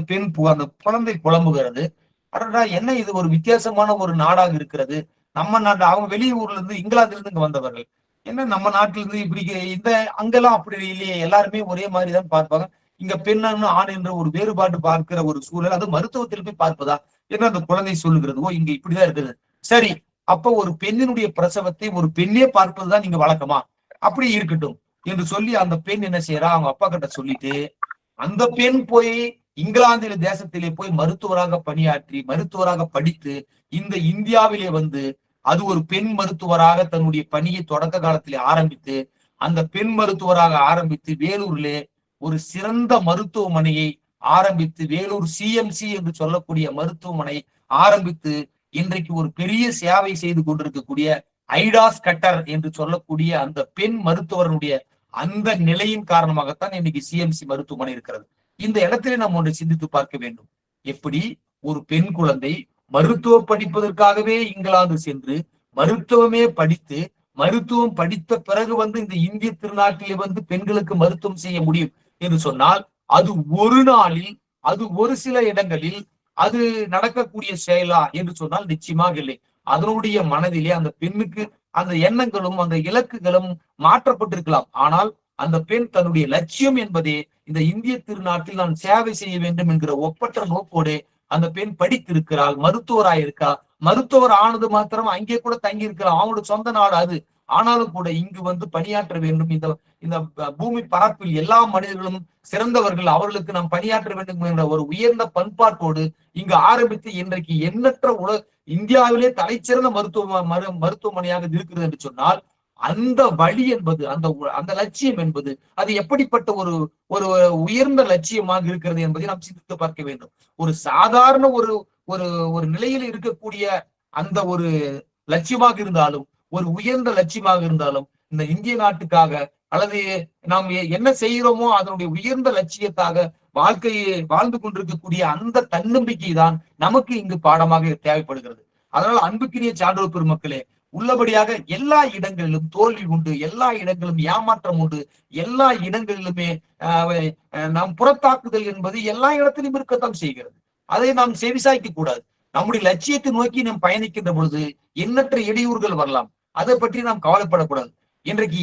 அந்த குழந்தை புலம்புகிறது. அடடா, என்ன இது ஒரு வித்தியாசமான ஒரு நாடாக இருக்கிறது. நம்ம நாட்டு அவங்க வெளியூர்ல இருந்து இங்கிலாந்துல இருந்து இங்க வந்தவர்கள். என்ன நம்ம நாட்டில இருந்து இப்படி இந்த அங்கெல்லாம் அப்படி இல்லையே, எல்லாருமே ஒரே மாதிரி தான் பார்ப்பாங்க. இங்க பெண் ஆண் என்ற ஒரு வேறுபாடு பார்க்கிற ஒரு சூழல், அது மருத்துவத்தில் போய் பார்ப்பதா என்று அந்த குழந்தை சொல்லுகிறது. ஓ, இங்க இப்படிதான் இருக்குது. சரி, அப்ப ஒரு பெண்ணினுடைய பிரசவத்தை ஒரு பெண்ணே பார்ப்பதுதான் நீங்க வழக்கமா? அப்படி இருக்கட்டும் என்று சொல்லி அந்த பெண் என்ன செய்யறா, அவங்க அப்பா கிட்ட சொல்லிட்டு அந்த பெண் போய் இங்கிலாந்தில தேசத்திலே போய் மருத்துவராக பணியாற்றி மருத்துவராக படித்து இந்த இந்தியாவிலே வந்து அது ஒரு பெண் மருத்துவராக தன்னுடைய பணியை தொடக்க காலத்திலே ஆரம்பித்து அந்த பெண் மருத்துவராக ஆரம்பித்து வேலூரிலே ஒரு சிறந்த மருத்துவமனையை ஆரம்பித்து வேலூர் சிஎம்சி என்று சொல்லக்கூடிய மருத்துவமனை ஆரம்பித்து இன்றைக்கு ஒரு பெரிய சேவை செய்து கொண்டிருக்கக்கூடிய ஐடாஸ் கட்டர் என்று சொல்லக்கூடிய அந்த பெண் மருத்துவருடைய அந்த நிலையின் காரணமாகத்தான் இன்னைக்கு சிஎம்சி மருத்துவமனை இருக்கிறது. இந்த இடத்திலே நாம் ஒன்றை சிந்தித்து பார்க்க வேண்டும். எப்படி ஒரு பெண் குழந்தை மருத்துவ படிப்பதற்காகவே இங்கிலாந்து சென்று மருத்துவமே படித்து மருத்துவம் படித்த பிறகு வந்து இந்த இந்திய திருநாட்டிலே வந்து பெண்களுக்கு மருத்துவம் செய்ய முடியும் என்று சொன்னால் அது ஒரு நாளில், அது ஒரு சில இடங்களில் அது நடக்கக்கூடிய செயலா என்று சொன்னால் நிச்சயமாக இல்லை. அதனுடைய மனதிலே அந்த பெண்ணுக்கு அந்த எண்ணங்களும் அந்த இலக்குகளும் மாற்றப்பட்டிருக்கலாம். ஆனால் அந்த பெண் தன்னுடைய லட்சியம் என்பதே இந்த இந்திய திருநாட்டில் நான் சேவை செய்ய வேண்டும் என்கிற ஒப்பற்ற நோக்கோடு அந்த பெண் படித்திருக்கிறாள், மருத்துவராயிருக்கா. மருத்துவர் ஆனது மாத்திரம் அங்கே கூட தங்கி இருக்கலாம், அவங்களோட சொந்த நாடு அது. ஆனாலும் கூட இங்கு வந்து பணியாற்ற வேண்டும். இந்த இந்த பூமி பரப்பில் எல்லா மனிதர்களும் சிறந்தவர்கள், அவர்களுக்கு நாம் பணியாற்ற வேண்டும் என்ற ஒரு உயர்ந்த பண்பாட்டோடு இங்கு ஆரம்பித்து இன்றைக்கு எண்ணற்ற இந்தியாவிலே தலைச்சிறந்த மருத்துவமனையாக இருக்கிறது என்று சொன்னால் அந்த வழி என்பது அந்த லட்சியம் என்பது அது எப்படிப்பட்ட ஒரு ஒரு உயர்ந்த லட்சியமாக இருக்கிறது என்பதை நாம் சிந்தித்து பார்க்க வேண்டும். ஒரு சாதாரண ஒரு ஒரு ஒரு நிலையில் இருக்கக்கூடிய அந்த ஒரு லட்சியமாக இருந்தாலும், ஒரு உயர்ந்த லட்சியமாக இருந்தாலும், இந்த இந்திய நாட்டுக்காக அல்லது நாம் என்ன செய்கிறோமோ அதனுடைய உயர்ந்த லட்சியத்தாக வாழ்க்கையை வாழ்ந்து கொண்டிருக்கக்கூடிய அந்த தன்னம்பிக்கை தான் நமக்கு இங்கு பாடமாக தேவைப்படுகிறது. அதனால அன்புக்குரிய சான்றோர் பெருமக்களே, உள்ளபடியாக எல்லா இடங்களிலும் தோல்வி உண்டு, எல்லா இடங்களிலும் ஏமாற்றம் உண்டு, எல்லா இடங்களிலுமே நாம் புறத்தாக்குதல் என்பது எல்லா இடத்திலும் இருக்கத்தான் செய்கிறது. அதை நாம் செவிசாய்க்க கூடாது. நம்முடைய லட்சியத்தை நோக்கி நாம் பயணிக்கின்ற பொழுது எண்ணற்ற இடையூறுகள் வரலாம். அதை பற்றி நாம் கவலைப்படக்கூடாது. இன்றைக்கு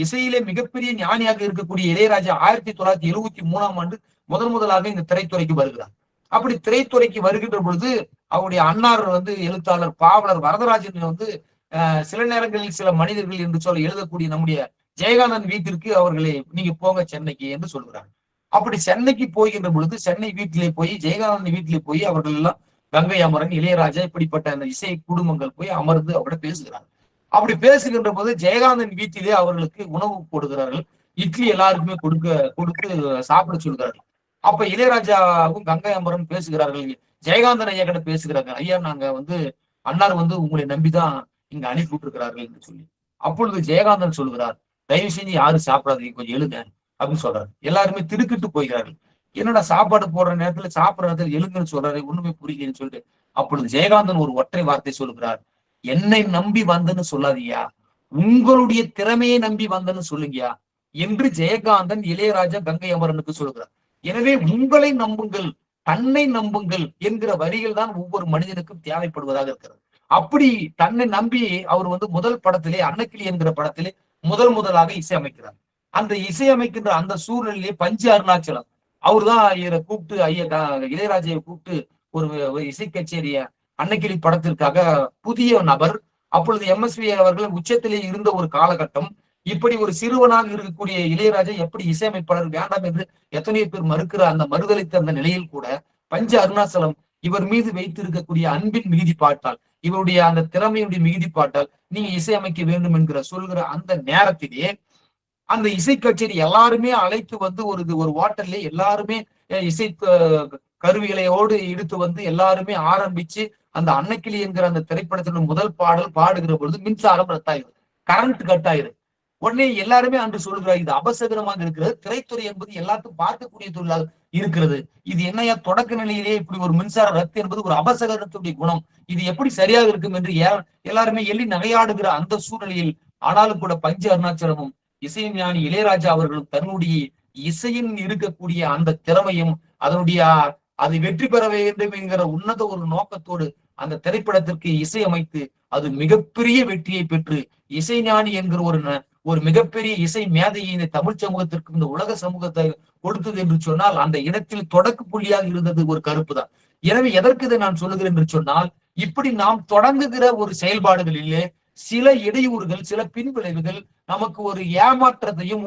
இசையிலே மிகப்பெரிய ஞானியாக இருக்கக்கூடிய இளையராஜா 1973 முதலாக இந்த திரைத்துறைக்கு வருகிறார். அப்படி திரைத்துறைக்கு வருகின்ற பொழுது அவருடைய அன்னார் வந்து எழுத்தாளர் பாவலர் வரதராஜன் வந்து சில நேரங்களில் சில மனிதர்கள் என்று சொல்ல எழுதக்கூடிய நம்முடைய ஜெயகாந்தன் வீட்டிற்கு அவர்களை நீங்க போங்க சென்னைக்கு என்று சொல்கிறார். அப்படி சென்னைக்கு போகின்ற பொழுது சென்னை வீட்டிலே போய் ஜெயகாந்தன் வீட்டிலே போய் அவர்கள் எல்லாம் கங்கை அமரன், இளையராஜா இப்படிப்பட்ட அந்த இசை குடும்பங்கள் போய் அமர்ந்து அவரோட பேசுகிறார்கள். அப்படி பேசுகின்ற போது ஜெயகாந்தன் வீட்டிலே அவர்களுக்கு உணவு போடுகிறார்கள். இட்லி எல்லாருக்குமே கொடுத்து சாப்பிட சொல்கிறார்கள். அப்ப இளையராஜாவும் கங்கை அமரன் பேசுகிறார்கள், ஜெயகாந்தன் ஐயா கிட்ட பேசுகிறார்கள். ஐயா, நாங்க வந்து அன்னார் வந்து உங்களை நம்பிதான் இங்க அனுப்பி விட்டுருக்கிறார்கள் என்று சொல்லி. அப்பொழுது ஜெயகாந்தன் சொல்கிறார், தயவு செஞ்சு யாரும் சாப்பிடாதீங்க, கொஞ்சம் எழுங்க அப்படின்னு சொல்றாரு. எல்லாருமே திடுக்கிட்டு போகிறார்கள். என்னடா சாப்பாடு போடுற நேரத்துல சாப்பிடுற நேரத்துல எழுங்கன்னு சொல்றாரு, ஒண்ணுமே புரியலன்னு சொல்லிட்டு அப்பொழுது ஜெயகாந்தன் ஒரு ஒற்றை வார்த்தை சொல்லுகிறார், என்னை நம்பி வந்தன்னு சொல்லாதியா, உங்களுடைய திறமையை நம்பி வந்தன்னு சொல்லுங்கயா என்று ஜெயகாந்தன் இளையராஜா கங்கை அமரனுக்கு சொல்கிறார். எனவே உங்களை நம்புங்கள், தன்னை நம்புங்கள் என்கிற வரிகள் தான் ஒவ்வொரு மனிதனுக்கும் தேவைப்படுவதாக இருக்கிறது. அப்படி தன்னை நம்பி அவர் வந்து முதல் படத்திலே அன்னக்கிளி என்கிற படத்திலே முதலாக இசையமைக்கிறார். அந்த இசையமைக்கின்ற அந்த சூழ்நிலையிலே பஞ்சு அருணாச்சலம் அவர் தான் கூப்பிட்டு இளையராஜாவை கூப்பிட்டு ஒரு இசை கச்சேரிய அன்னக்கிளி படத்திற்காக புதிய நபர். அப்பொழுது எம்எஸ்வி அவர்கள் உச்சத்திலே இருந்த ஒரு காலகட்டம். இப்படி ஒரு சிறுவனாக இருக்கக்கூடிய இளையராஜா எப்படி இசையமைப்பாளர் வேண்டாம் என்று எத்தனையோ பேர் மறுக்கிற அந்த மறுதளித்த அந்த நிலையில் கூட பஞ்ச அருணாச்சலம் இவர் மீது வைத்திருக்கக்கூடிய அன்பின் மிகுதி பாட்டால், இவருடைய அந்த திறமையுடைய மிகுதி பாட்டால் நீங்க இசையமைக்க வேண்டும் என்கிற சொல்கிற அந்த நேரத்திலே அந்த இசை கச்சேரி எல்லாருமே அழைத்து வந்து ஒரு ஹோட்டல்ல எல்லாருமே இசை கருவிகளையோடு எடுத்து வந்து எல்லாருமே ஆரம்பிச்சு அந்த அன்னக்கிளி என்கிற அந்த திரைப்படத்தின் முதல் பாடல் பாடுகிற பொழுது மின்சாரம் ரத்தாயிரு, கரண்ட் கட் ஆயிரு. உடனே எல்லாருமே அன்று சொல்கிறார் இது அபசகரமாக இருக்கிறது, திரைத்துறை என்பது எல்லாத்துக்கும் பார்க்கக்கூடிய தொழிலாக இருக்கிறது, இது என்னையா தொடக்க நிலையிலேயே இப்படி ஒரு மின்சார ரத்து என்பது ஒரு அபசகரத்துடைய குணம், இது எப்படி சரியாக இருக்கும் என்று எல்லாருமே எள்ளி நகையாடுகிற அந்த சூழ்நிலையில், ஆனாலும் கூட பஞ்சு அருணாச்சலமும் இசைஞானி இளையராஜா அவர்களும் தன்னுடைய இசையின் இருக்கக்கூடிய அந்த திறமையும் அதனுடைய அதை வெற்றி பெற வேண்டும் என்கிற உன்னத ஒரு நோக்கத்தோடு அந்த திரைப்படத்திற்கு இசையமைத்து அது மிகப்பெரிய வெற்றியை பெற்று இசைஞானி என்கிற ஒரு மிகப்பெரிய இசை மேதையை இந்த தமிழ் சமூகத்திற்கு இந்த உலக சமூகத்தை கொடுத்தது என்று சொன்னால் அந்த இடத்தில் தொடக்க புள்ளியாக இருந்தது ஒரு கருப்பு தான். எனவே எதற்கு இதை நான் சொல்லுகிறேன் என்று சொன்னால், இப்படி நாம் தொடங்குகிற ஒரு செயல்பாடுகளிலே சில இடையூறுகள், சில பின்விளைவுகள் நமக்கு ஒரு ஏமாற்றத்தையும்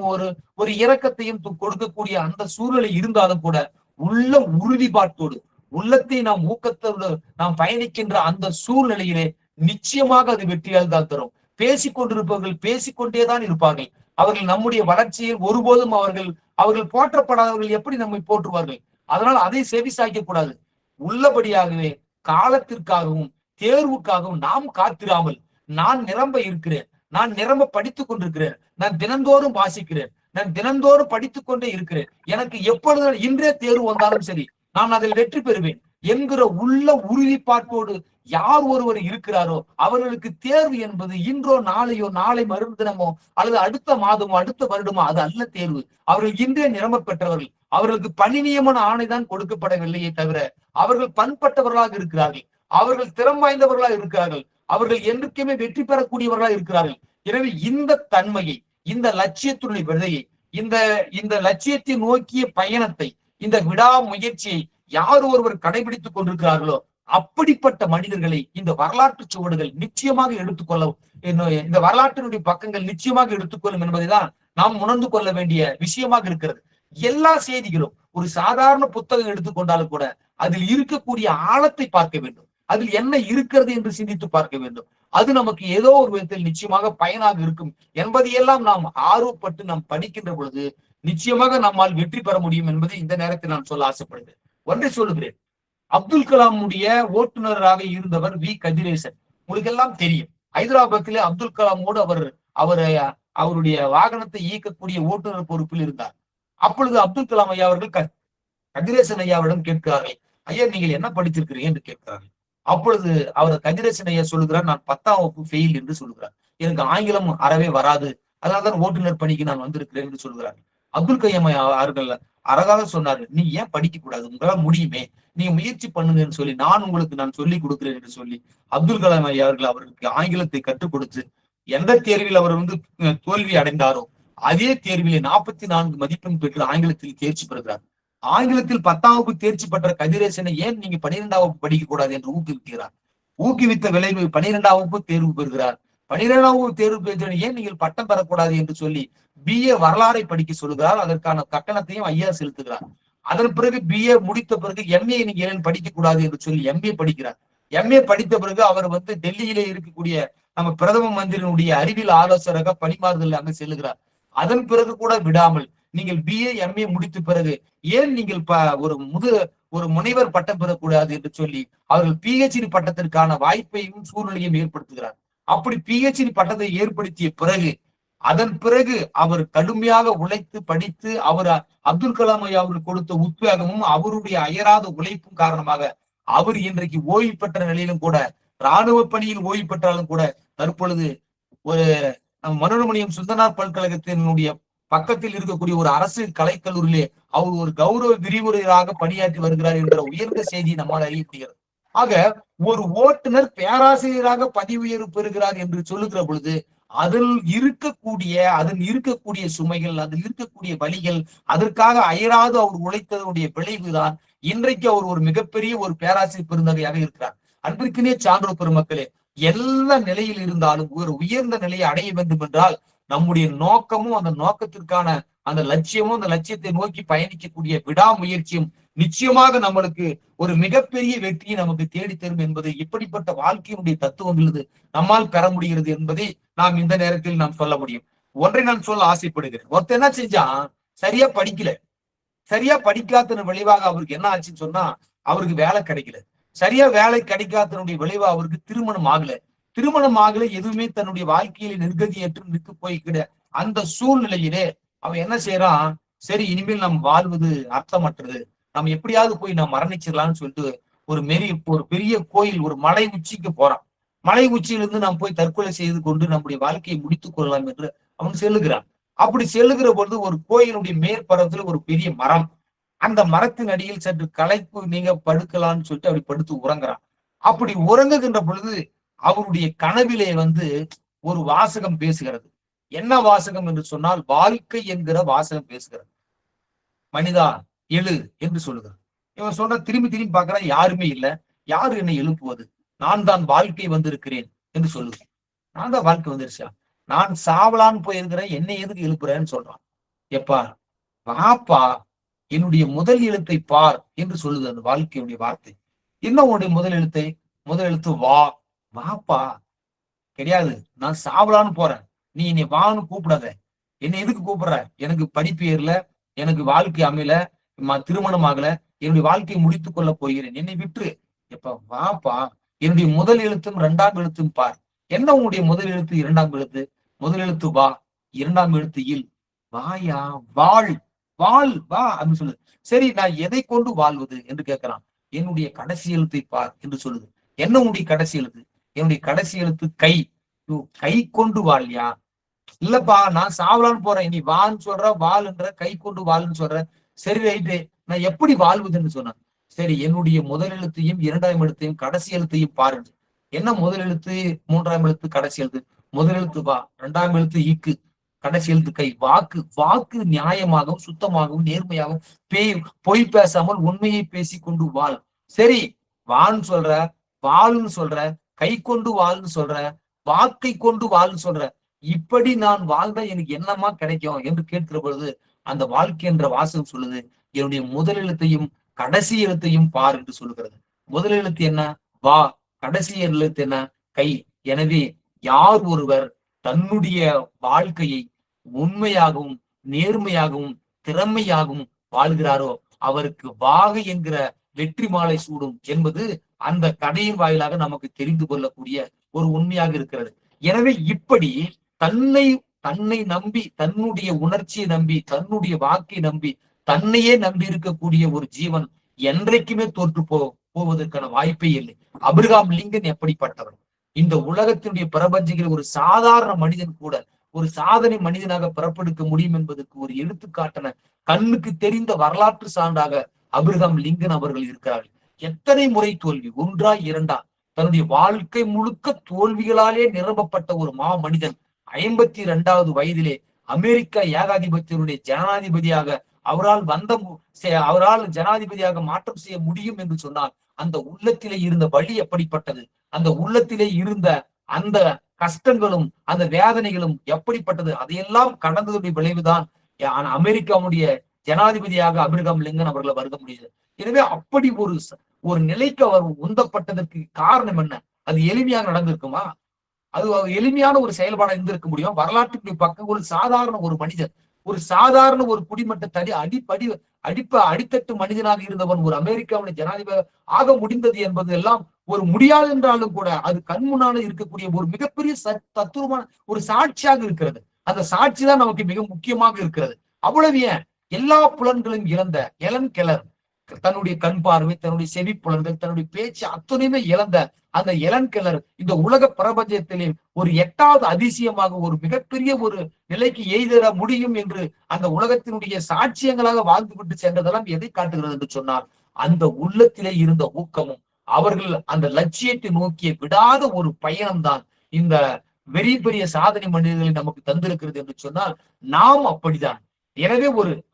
ஒரு இரக்கத்தையும் கொடுக்கக்கூடிய அந்த சூழ்நிலை இருந்தாலும் கூட உள்ள உறுதிப்பாட்டோடு உள்ளத்தை நாம் ஊக்கத்தோடு நாம் பயணிக்கின்ற அந்த சூழ்நிலையிலே நிச்சயமாக அது வெற்றியாக தான் தரும். பேசிக்கொண்டிருப்பவர்கள் பேசிக்கொண்டேதான் இருப்பார்கள். அவர்கள் நம்முடைய வளர்ச்சியில் ஒருபோதும் அவர்கள் போற்றப்படாதவர்கள் எப்படி நம்மை போற்றுவார்கள்? அதனால் அதை செவி சாய்க்க கூடாது. உள்ளபடியாகவே காலத்திற்காகவும் தேர்வுக்காகவும் நாம் காத்திராமல், நான் நிரம்ப இருக்கிறேன், நான் நிரம்ப படித்துக் கொண்டிருக்கிறேன், நான் தினந்தோறும் வாசிக்கிறேன், நான் தினந்தோறும் படித்துக் கொண்டே இருக்கிறேன், எனக்கு எப்பொழுது இன்றே தேர்வு வந்தாலும் சரி நான் அதில் வெற்றி பெறுவேன் என்கிற உள்ள உறுதிப்பாட்டோடு யார் ஒருவர் இருக்கிறாரோ அவர்களுக்கு தேர்வு என்பது இன்றோ நாளையோ, நாளை மறுதினமோ அல்லது அடுத்த மாதமோ அடுத்த வருடமோ அது அல்ல தேர்வு. அவர்கள் இன்றே நிரம்ப பெற்றவர்கள். அவர்களுக்கு பணி நியமன ஆணைதான் கொடுக்கப்படவில்லையே தவிர அவர்கள் பண்பட்டவர்களாக இருக்கிறார்கள், அவர்கள் திறம் வாய்ந்தவர்களாக இருக்கிறார்கள், அவர்கள் என்றைக்குமே வெற்றி பெறக்கூடியவர்களாக இருக்கிறார்கள். எனவே இந்த தன்மையை, இந்த லட்சியத்தினுடைய விதையை, இந்த லட்சியத்தை நோக்கிய பயணத்தை, இந்த விடாமுயற்சியை யார் ஒருவர் கடைபிடித்துக் கொண்டிருக்கிறார்களோ அப்படிப்பட்ட மனிதர்களை இந்த வரலாற்று சுவடுகள் நிச்சயமாக எடுத்துக்கொள்ளும், இந்த வரலாற்றினுடைய பக்கங்கள் நிச்சயமாக எடுத்துக்கொள்ளும் என்பதைதான் நாம் உணர்ந்து கொள்ள வேண்டிய விஷயமாக இருக்கிறது. எல்லா செய்திகளும் ஒரு சாதாரண புத்தகம் எடுத்துக்கொண்டாலும் கூட அதில் இருக்கக்கூடிய ஆழத்தை பார்க்க வேண்டும், அதில் என்ன இருக்கிறது என்று சிந்தித்து பார்க்க வேண்டும். அது நமக்கு ஏதோ ஒரு விதத்தில் நிச்சயமாக பயனாக இருக்கும் என்பதையெல்லாம் நாம் ஆர்வப்பட்டு நாம் படிக்கின்ற பொழுது நிச்சயமாக நம்மால் வெற்றி பெற முடியும் என்பதை இந்த நேரத்தில் நான் சொல்ல ஆசைப்படுகிறேன். ஒன்றை சொல்லுகிறேன், அப்துல் கலாமுடைய ஓட்டுநராக இருந்தவர் வி கதிரேசன். உங்களுக்கு எல்லாம் தெரியும், ஹைதராபாத்திலே அப்துல் கலாமோடு அவருடைய வாகனத்தை இயக்கக்கூடிய ஓட்டுநர் பொறுப்பில் இருந்தார். அப்பொழுது அப்துல் கலாம் ஐயா அவர்கள் கதிரேசன் ஐயாவிடம் கேட்கிறார்கள், ஐயா நீங்கள் என்ன படித்திருக்கிறீங்க என்று கேட்கிறார்கள். அப்பொழுது அவர் கதிரேசன் ஐயா சொல்லுகிறார், நான் 10ஆம் வகுப்பு ஃபெயில் என்று சொல்லுகிறார், எனக்கு ஆங்கிலம் அறவே வராது, அதனால்தான் ஓட்டுநர் பணிக்கு நான் வந்திருக்கிறேன் என்று சொல்கிறார்கள். அப்துல் கலாம் அவர்கள் அழகாக சொன்னார்கள், நீ ஏன் படிக்க கூடாது, உங்களால் முடியுமே, நீங்க முயற்சி பண்ணுங்கன்னு சொல்லி நான் சொல்லி கொடுக்கிறேன் என்று சொல்லி அப்துல் கலாம் ஐயா அவருக்கு ஆங்கிலத்தை கற்றுக் கொடுத்து எந்த தேர்வில் அவர் தோல்வி அடைந்தாரோ அதே தேர்விலே 44 மதிப்பெண் பெற்று ஆங்கிலத்தில் தேர்ச்சி பெறுகிறார். ஆங்கிலத்தில் 10ஆம் வகுப்பு தேர்ச்சி பெற்ற கதிரேசனை ஏன் நீங்க 12ஆம் வகுப்பு படிக்க கூடாது என்று ஊக்குவிக்கிறார். ஊக்குவித்த விளைவு 12ஆம் வகுப்பு தேர்வு பெறுகிறார். 12ஆம் வகுப்பு தேர்வு பெற்ற ஏன் நீங்கள் பட்டம் பெறக்கூடாது என்று சொல்லி BA வரலாறை படிக்க சொல்லுகிறார். அதற்கான கட்டணத்தையும் ஐயா செலுத்துகிறார். அதன் பிறகு BA முடித்த பிறகு MA நீங்க ஏன் படிக்க கூடாது என்று சொல்லி MA படிக்கிறார். MA படித்த பிறகு அவர் டெல்லியிலே இருக்கக்கூடிய நம்ம பிரதம மந்திரியினுடைய அறிவியல் ஆலோசகராக பணிமாறுதல் அங்கு செல்லுகிறார். அதன் பிறகு கூட விடாமல் நீங்கள் BA MA முடித்த பிறகு ஏன் நீங்கள் ஒரு முனைவர் பட்டம் பெறக்கூடாது என்று சொல்லி அவர்கள் PhD பட்டத்திற்கான வாய்ப்பையும் சூழ்நிலையும் ஏற்படுத்துகிறார். அப்படி PhD பட்டத்தை ஏற்படுத்திய பிறகு அதன் பிறகு அவர் கடுமையாக உழைத்து படித்து அவர் அப்துல் கலாம் ஐயா அவர்கள் கொடுத்த உத்வேகமும் அவருடைய அயராத உழைப்பும் காரணமாக அவர் இன்றைக்கு ஓய்வு பெற்ற நிலையிலும் கூட, இராணுவ பணியில் ஓய்வு பெற்றாலும் கூட தற்பொழுது ஒரு மனோன்மணியம் சுந்தரனார் பல்கலைக்கழகத்தினுடைய பக்கத்தில் இருக்கக்கூடிய ஒரு அரசு கலைக்கல்லூரியிலே அவர் ஒரு கௌரவ விரிவுரையாக பணியாற்றி வருகிறார் என்ற உயர்ந்த செய்தி நம்மால் அறிய முடிகிறது. ஆக ஒரு ஓட்டுநர் பேராசிரியராக பதவி உயர்வு பெறுகிறார் என்று சொல்லுகிற பொழுது அதில் இருக்கக்கூடிய சுமைகள், அதில் இருக்கக்கூடிய வழிகள், அதற்காக அயராது அவர் உழைத்ததனுடைய விளைவுதான் இன்றைக்கு அவர் ஒரு மிகப்பெரிய ஒரு பேராசிரியர் பெருந்தகையாக இருக்கிறார். அன்பிற்குனே சான்றோர் பெருமக்களே, எல்லா நிலையில் இருந்தாலும் ஒரு உயர்ந்த நிலையை அடைய வேண்டும் என்றால் நம்முடைய நோக்கமும் அந்த நோக்கத்திற்கான அந்த லட்சியமும் அந்த லட்சியத்தை நோக்கி பயணிக்கக்கூடிய விடாமுயற்சியும் நிச்சயமாக நம்மளுக்கு ஒரு மிகப்பெரிய வெற்றியை நமக்கு தேடித்தரும் என்பது இப்படிப்பட்ட வாழ்க்கையினுடைய தத்துவங்களது நம்மால் பெற முடிகிறது என்பதை நாம் இந்த நேரத்தில் நாம் சொல்ல முடியும். ஒன்றை நான் சொல்ல ஆசைப்படுகிறேன். ஒருத்தர் என்ன செஞ்சான், சரியா படிக்கல, சரியா படிக்காத விளைவாக அவருக்கு என்ன ஆச்சுன்னு சொன்னா அவருக்கு வேலை கிடைக்கல. சரியா வேலை கிடைக்காதனுடைய விளைவா அவருக்கு திருமணம் ஆகல. எதுவுமே தன்னுடைய வாழ்க்கையில நிர்கதியற்று நிற்க போய் அந்த சூழ்நிலையிலே அவன் என்ன செய்யறான், சரி இனிமேல் நாம் வாழ்வது அர்த்தமற்றது, நம்ம எப்படியாவது போய் நாம் மரணிச்சிடலாம்னு சொல்லிட்டு ஒரு பெரிய கோயில், ஒரு மலை உச்சிக்கு போறான். மலை உச்சியிலிருந்து நாம் போய் தற்கொலை செய்து கொண்டு நம்முடைய வாழ்க்கையை முடித்துக் கொள்ளலாம் என்று அவன் செல்லுகிறான். அப்படி செல்லுகிற பொழுது ஒரு கோயிலுடைய மேற்பரத்துல ஒரு பெரிய மரம், அந்த மரத்தின் அடியில் சற்று களைப்பு நீங்க படுக்கலாம்னு சொல்லிட்டு அப்படி படுத்து உறங்குறான். அப்படி உறங்குகின்ற பொழுது அவருடைய கனவிலே ஒரு வாசகம் பேசுகிறது. என்ன வாசகம் என்று சொன்னால், வாழ்க்கை என்கிற வாசகம் பேசுகிறது. மனிதா எழு என்று சொல்லுகிறது. இவன் சொல்ற திரும்பி திரும்பி பார்க்கிறான், யாருமே இல்லை. யாரு என்னை எழுப்புவது? நான் தான் வாழ்க்கை வந்திருக்கிறேன் என்று சொல்லுது. நான் தான் வாழ்க்கை வந்துருச்சா? நான் சாவலான்னு போயிருக்கிறேன், என்னை எதுக்கு எழுப்புறேன்னு சொல்றான். எப்பா வாப்பா, என்னுடைய முதல் எழுத்தை பார் என்று சொல்லுது அந்த வாழ்க்கையுடைய வார்த்தை. என்ன உன்னுடைய முதல் எழுத்தை? முதல் எழுத்து வா. வாப்பா கிடையாது, நான் சாவலான்னு போறேன், நீ என்னை வான்னு கூப்பிடாத. என்னை எதுக்கு கூப்பிடுற? எனக்கு படிப்பு ஏறல, எனக்கு வாழ்க்கை அமையல, திருமணம் ஆகல, என்னுடைய வாழ்க்கையை முடித்துக் கொள்ள போகிறேன், என்னை விட்டுரு. எப்ப வாப்பா, என்னுடைய முதல் எழுத்தும் இரண்டாம் எழுத்தும் பார். என்ன உன்னுடைய முதல் எழுத்து இரண்டாம் எழுத்து? முதல் எழுத்து வா, இரண்டாம் எழுத்து இல். வாயா, வாழ், வாழ் வா அப்படின்னு சொல்லுது. சரி, நான் எதை கொண்டு வாழ்வது என்று கேட்கிறான். என்னுடைய கடைசி எழுத்தை பார் என்று சொல்லுது. என்ன உன்னுடைய கடைசி எழுத்து? என்னுடைய கடைசி எழுத்து கை. கை கொண்டு வாழ்யா? இல்லப்பா, நான் சாவலான்னு போறேன், நீ வான்னு சொல்ற, வாழ்ன்ற, கை கொண்டு வாழ்ன்னு சொல்ற. சரி ரைட்டு, நான் எப்படி வாழ்வதுன்னு சொன்னேன். சரி, என்னுடைய முதல் எழுத்தையும் இரண்டாம் எழுத்தையும் கடைசி எழுத்தையும் பாருங்க. என்ன முதல் எழுத்து, மூன்றாம் எழுத்து, கடைசி எழுத்து? முதல் எழுத்து வா, இரண்டாம் எழுத்து ஈக்கு, கடைசி எழுத்து கை. வாக்கு, வாக்கு நியாயமாகவும் சுத்தமாகவும் நேர்மையாகவும் பொய் பேசாமல் உண்மையை பேசி கொண்டு வாழ். சரி, வான்னு சொல்ற, வாழ்ன்னு சொல்ற, கை கொண்டு வாழ்ன்னு சொல்ற, வாக்கை கொண்டு வாழ்ன்னு சொல்ற. இப்படி நான் வாழ்ந்தா எனக்கு என்னமா கிடைக்கும் என்று கேட்கிற பொழுது அந்த வாழ்க்கை என்ற வாசகம் சொல்லுது, என்னுடைய முதல் எழுத்தையும் கடைசி எழுத்தையும் பார் என்று சொல்லுகிறது. முதல் எழுத்து என்ன? வா. கடைசி எழுத்து என்ன? கை. எனவே யார் ஒருவர் தன்னுடைய வாழ்க்கையை உண்மையாகவும் நேர்மையாகவும் திறமையாகவும் வாழ்கிறாரோ அவருக்கு வாகை என்கிற வெற்றி மாலை சூடும் என்பது அந்த கதையின் வாயிலாக நமக்கு தெரிந்து கொள்ளக்கூடிய ஒரு உண்மையாக இருக்கிறது. எனவே இப்படி தன்னை நம்பி, தன்னுடைய உணர்ச்சியை நம்பி, தன்னுடைய வாக்கை நம்பி, தன்னையே நம்பி இருக்கக்கூடிய ஒரு ஜீவன் என்றைக்குமே தோற்று போவதற்கான வாய்ப்பே இல்லை. அபிரகாம் லிங்கன் எப்படிப்பட்டவர்? இந்த உலகத்தினுடைய பிரபஞ்சங்கள் ஒரு சாதாரண மனிதன் கூட ஒரு சாதனை மனிதனாக பிறப்பெடுக்க முடியும் என்பதற்கு ஒரு எடுத்துக்காட்டன கண்ணுக்கு தெரிந்த வரலாற்று சான்றாக அபிரகாம் லிங்கன் அவர்கள் இருக்கிறார்கள். எத்தனை முறை தோல்வி, ஒன்றா இரண்டா? தன்னுடைய வாழ்க்கை முழுக்க தோல்விகளாலே நிரம்பப்பட்ட ஒரு மனிதன் 52வது வயதிலே அமெரிக்க ஏகாதிபத்தியருடைய ஜனாதிபதியாக அவரால் ஜனாதிபதியாக மாற்றம் செய்ய முடியும் என்று சொன்னால் அந்த உள்ளத்திலே இருந்த வழி எப்படிப்பட்டது, அந்த உள்ளத்திலே இருந்த அந்த கஷ்டங்களும் அந்த வேதனைகளும் எப்படிப்பட்டது, அதையெல்லாம் கடந்ததுடைய விளைவுதான் அமெரிக்காவுடைய ஜனாதிபதியாக அபிரகாம் லிங்கன் அவர்களை வருக முடியுது. எனவே அப்படி ஒரு நிலைக்கு அவர் உந்தப்பட்டதற்கு காரணம் என்ன? அது எளிமையாக நடந்திருக்குமா? அது எளிமையான ஒரு செயல்பாடு இருந்திருக்க முடியும்? வரலாற்றுக்கு பக்கம் ஒரு சாதாரண ஒரு மனிதர், ஒரு சாதாரண ஒரு குடிமட்ட அடித்தட்டு மனிதனாக இருந்தவன் ஒரு அமெரிக்காவுடைய ஜனாதிபதி ஆக முடிந்தது என்பது எல்லாம் ஒரு முடியாது என்றாலும் கூட அது கண்முன்னால இருக்கக்கூடிய ஒரு மிகப்பெரிய தத்துவமான ஒரு சாட்சியாக இருக்கிறது. அந்த சாட்சி தான் நமக்கு மிக முக்கியமாக இருக்கிறது. அவ்வளவு ஏன், எல்லா புலன்களையும் இழந்த எலன் கெல்லர், தன்னுடைய கண் பார்வை, தன்னுடைய செவி புலன்கள், தன்னுடைய பேச்சு அத்தனையுமே இழந்த அந்த எலன் கெல்லர் இந்த உலக பிரபஞ்சத்திலே ஒரு 8வது அதிசயமாக ஒரு மிகப்பெரிய ஒரு நிலைக்கு எய்தர முடியும் என்று அந்த உலகத்தினுடைய சாட்சியங்களாக வாழ்ந்து விட்டு சென்றதெல்லாம் எதை காட்டுகிறது என்று சொன்னால் அந்த உள்ளத்திலே இருந்த ஊக்கமும் அவர்கள் அந்த லட்சியத்தை நோக்கிய விடாத ஒரு பயணம்தான் இந்த பெரிய பெரிய சாதனை மனிதர்களை நமக்கு தந்திருக்கிறது என்று சொன்னால் நாம் அப்படிதான். எனவே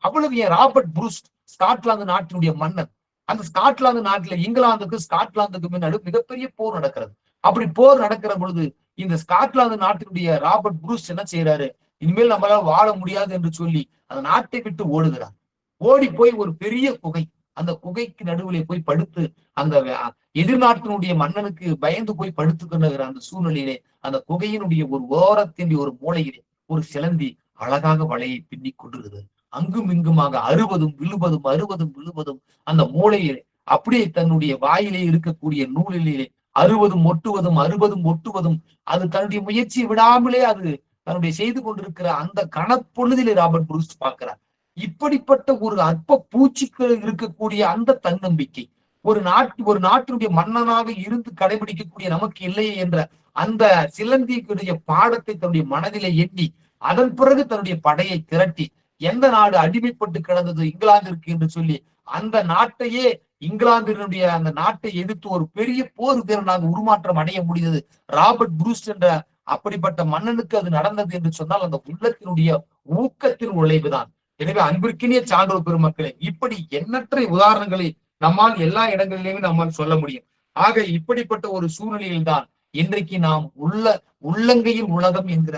அவ்வளவு ராபர்ட் புரூஸ், ஸ்காட்லாந்து நாட்டினுடைய மன்னன், அந்த ஸ்காட்லாந்து நாட்டில இங்கிலாந்துக்கு ஸ்காட்லாந்துக்கு முன்னாடி மிகப்பெரிய போர் நடக்கிறது. அப்படி போர் நடக்கிற பொழுது இந்த ஸ்காட்லாந்து நாட்டினுடைய ராபர்ட் புரூஸ் என்ன செய்யறாரு, இனிமேல் நம்மளால வாழ முடியாது என்று சொல்லி அந்த நாட்டை விட்டு ஓடுகிறார். ஓடி போய் ஒரு பெரிய குகை, அந்த குகைக்கு நடுவிலே போய் படுத்து அந்த எதிர்நாட்டினுடைய மன்னனுக்கு பயந்து போய் படுத்து கொண்டுகிற அந்த சூழ்நிலையிலே அந்த குகையினுடைய ஒரு ஓரத்தினுடைய ஒரு மூலையிலே ஒரு சிலந்தி அழகாக வலையை பின்னி கொண்டிருக்கிறது. அங்கும் இங்குமாக அறுபதும் விழுவதும் அந்த மூளையிலே அப்படியே தன்னுடைய வாயிலே இருக்கக்கூடிய நூலிலே அறுபதும் ஒட்டுவதும் அது தன்னுடைய முயற்சியை விடாமலே அது தன்னுடைய செய்து கொண்டிருக்கிற அந்த கணப்பொழுதிலே ராபர்ட் புரூஸ் பார்க்கிறார். இப்படிப்பட்ட ஒரு அற்ப பூச்சிக்கு இருக்கக்கூடிய அந்த தன்னம்பிக்கை ஒரு நாட்டினுடைய மன்னனாக இருந்து கடைபிடிக்கக்கூடிய நமக்கு இல்லையே என்ற அந்த சிலந்திக்குரிய பாடத்தை தன்னுடைய மனதிலே எண்ணி அதன் பிறகு தன்னுடைய படையை திரட்டி எந்த நாடு அடிமைப்பட்டு கிடந்தது இங்கிலாந்திற்கு என்று சொல்லி அந்த நாட்டையே இங்கிலாந்தினுடைய அந்த நாட்டை எதிர்த்து ஒரு பெரிய போர் வீரனாக உருமாற்றம் அடைய முடிந்தது ராபர்ட் புரூஸ் என்ற அப்படிப்பட்ட மன்னனுக்கு அது நடந்தது என்று சொன்னால் அந்த உள்ளத்தினுடைய ஊக்கத்தின் விளைவுதான். எனவே அன்பிற்கினிய சான்றோர் பெருமக்களே, இப்படி எண்ணற்ற உதாரணங்களை நம்மால் எல்லா இடங்களிலுமே நம்மால் சொல்ல முடியும். ஆக இப்படிப்பட்ட ஒரு சூழ்நிலையில் தான் இன்றைக்கு நாம் உள்ளங்கையில் உலகம் என்கிற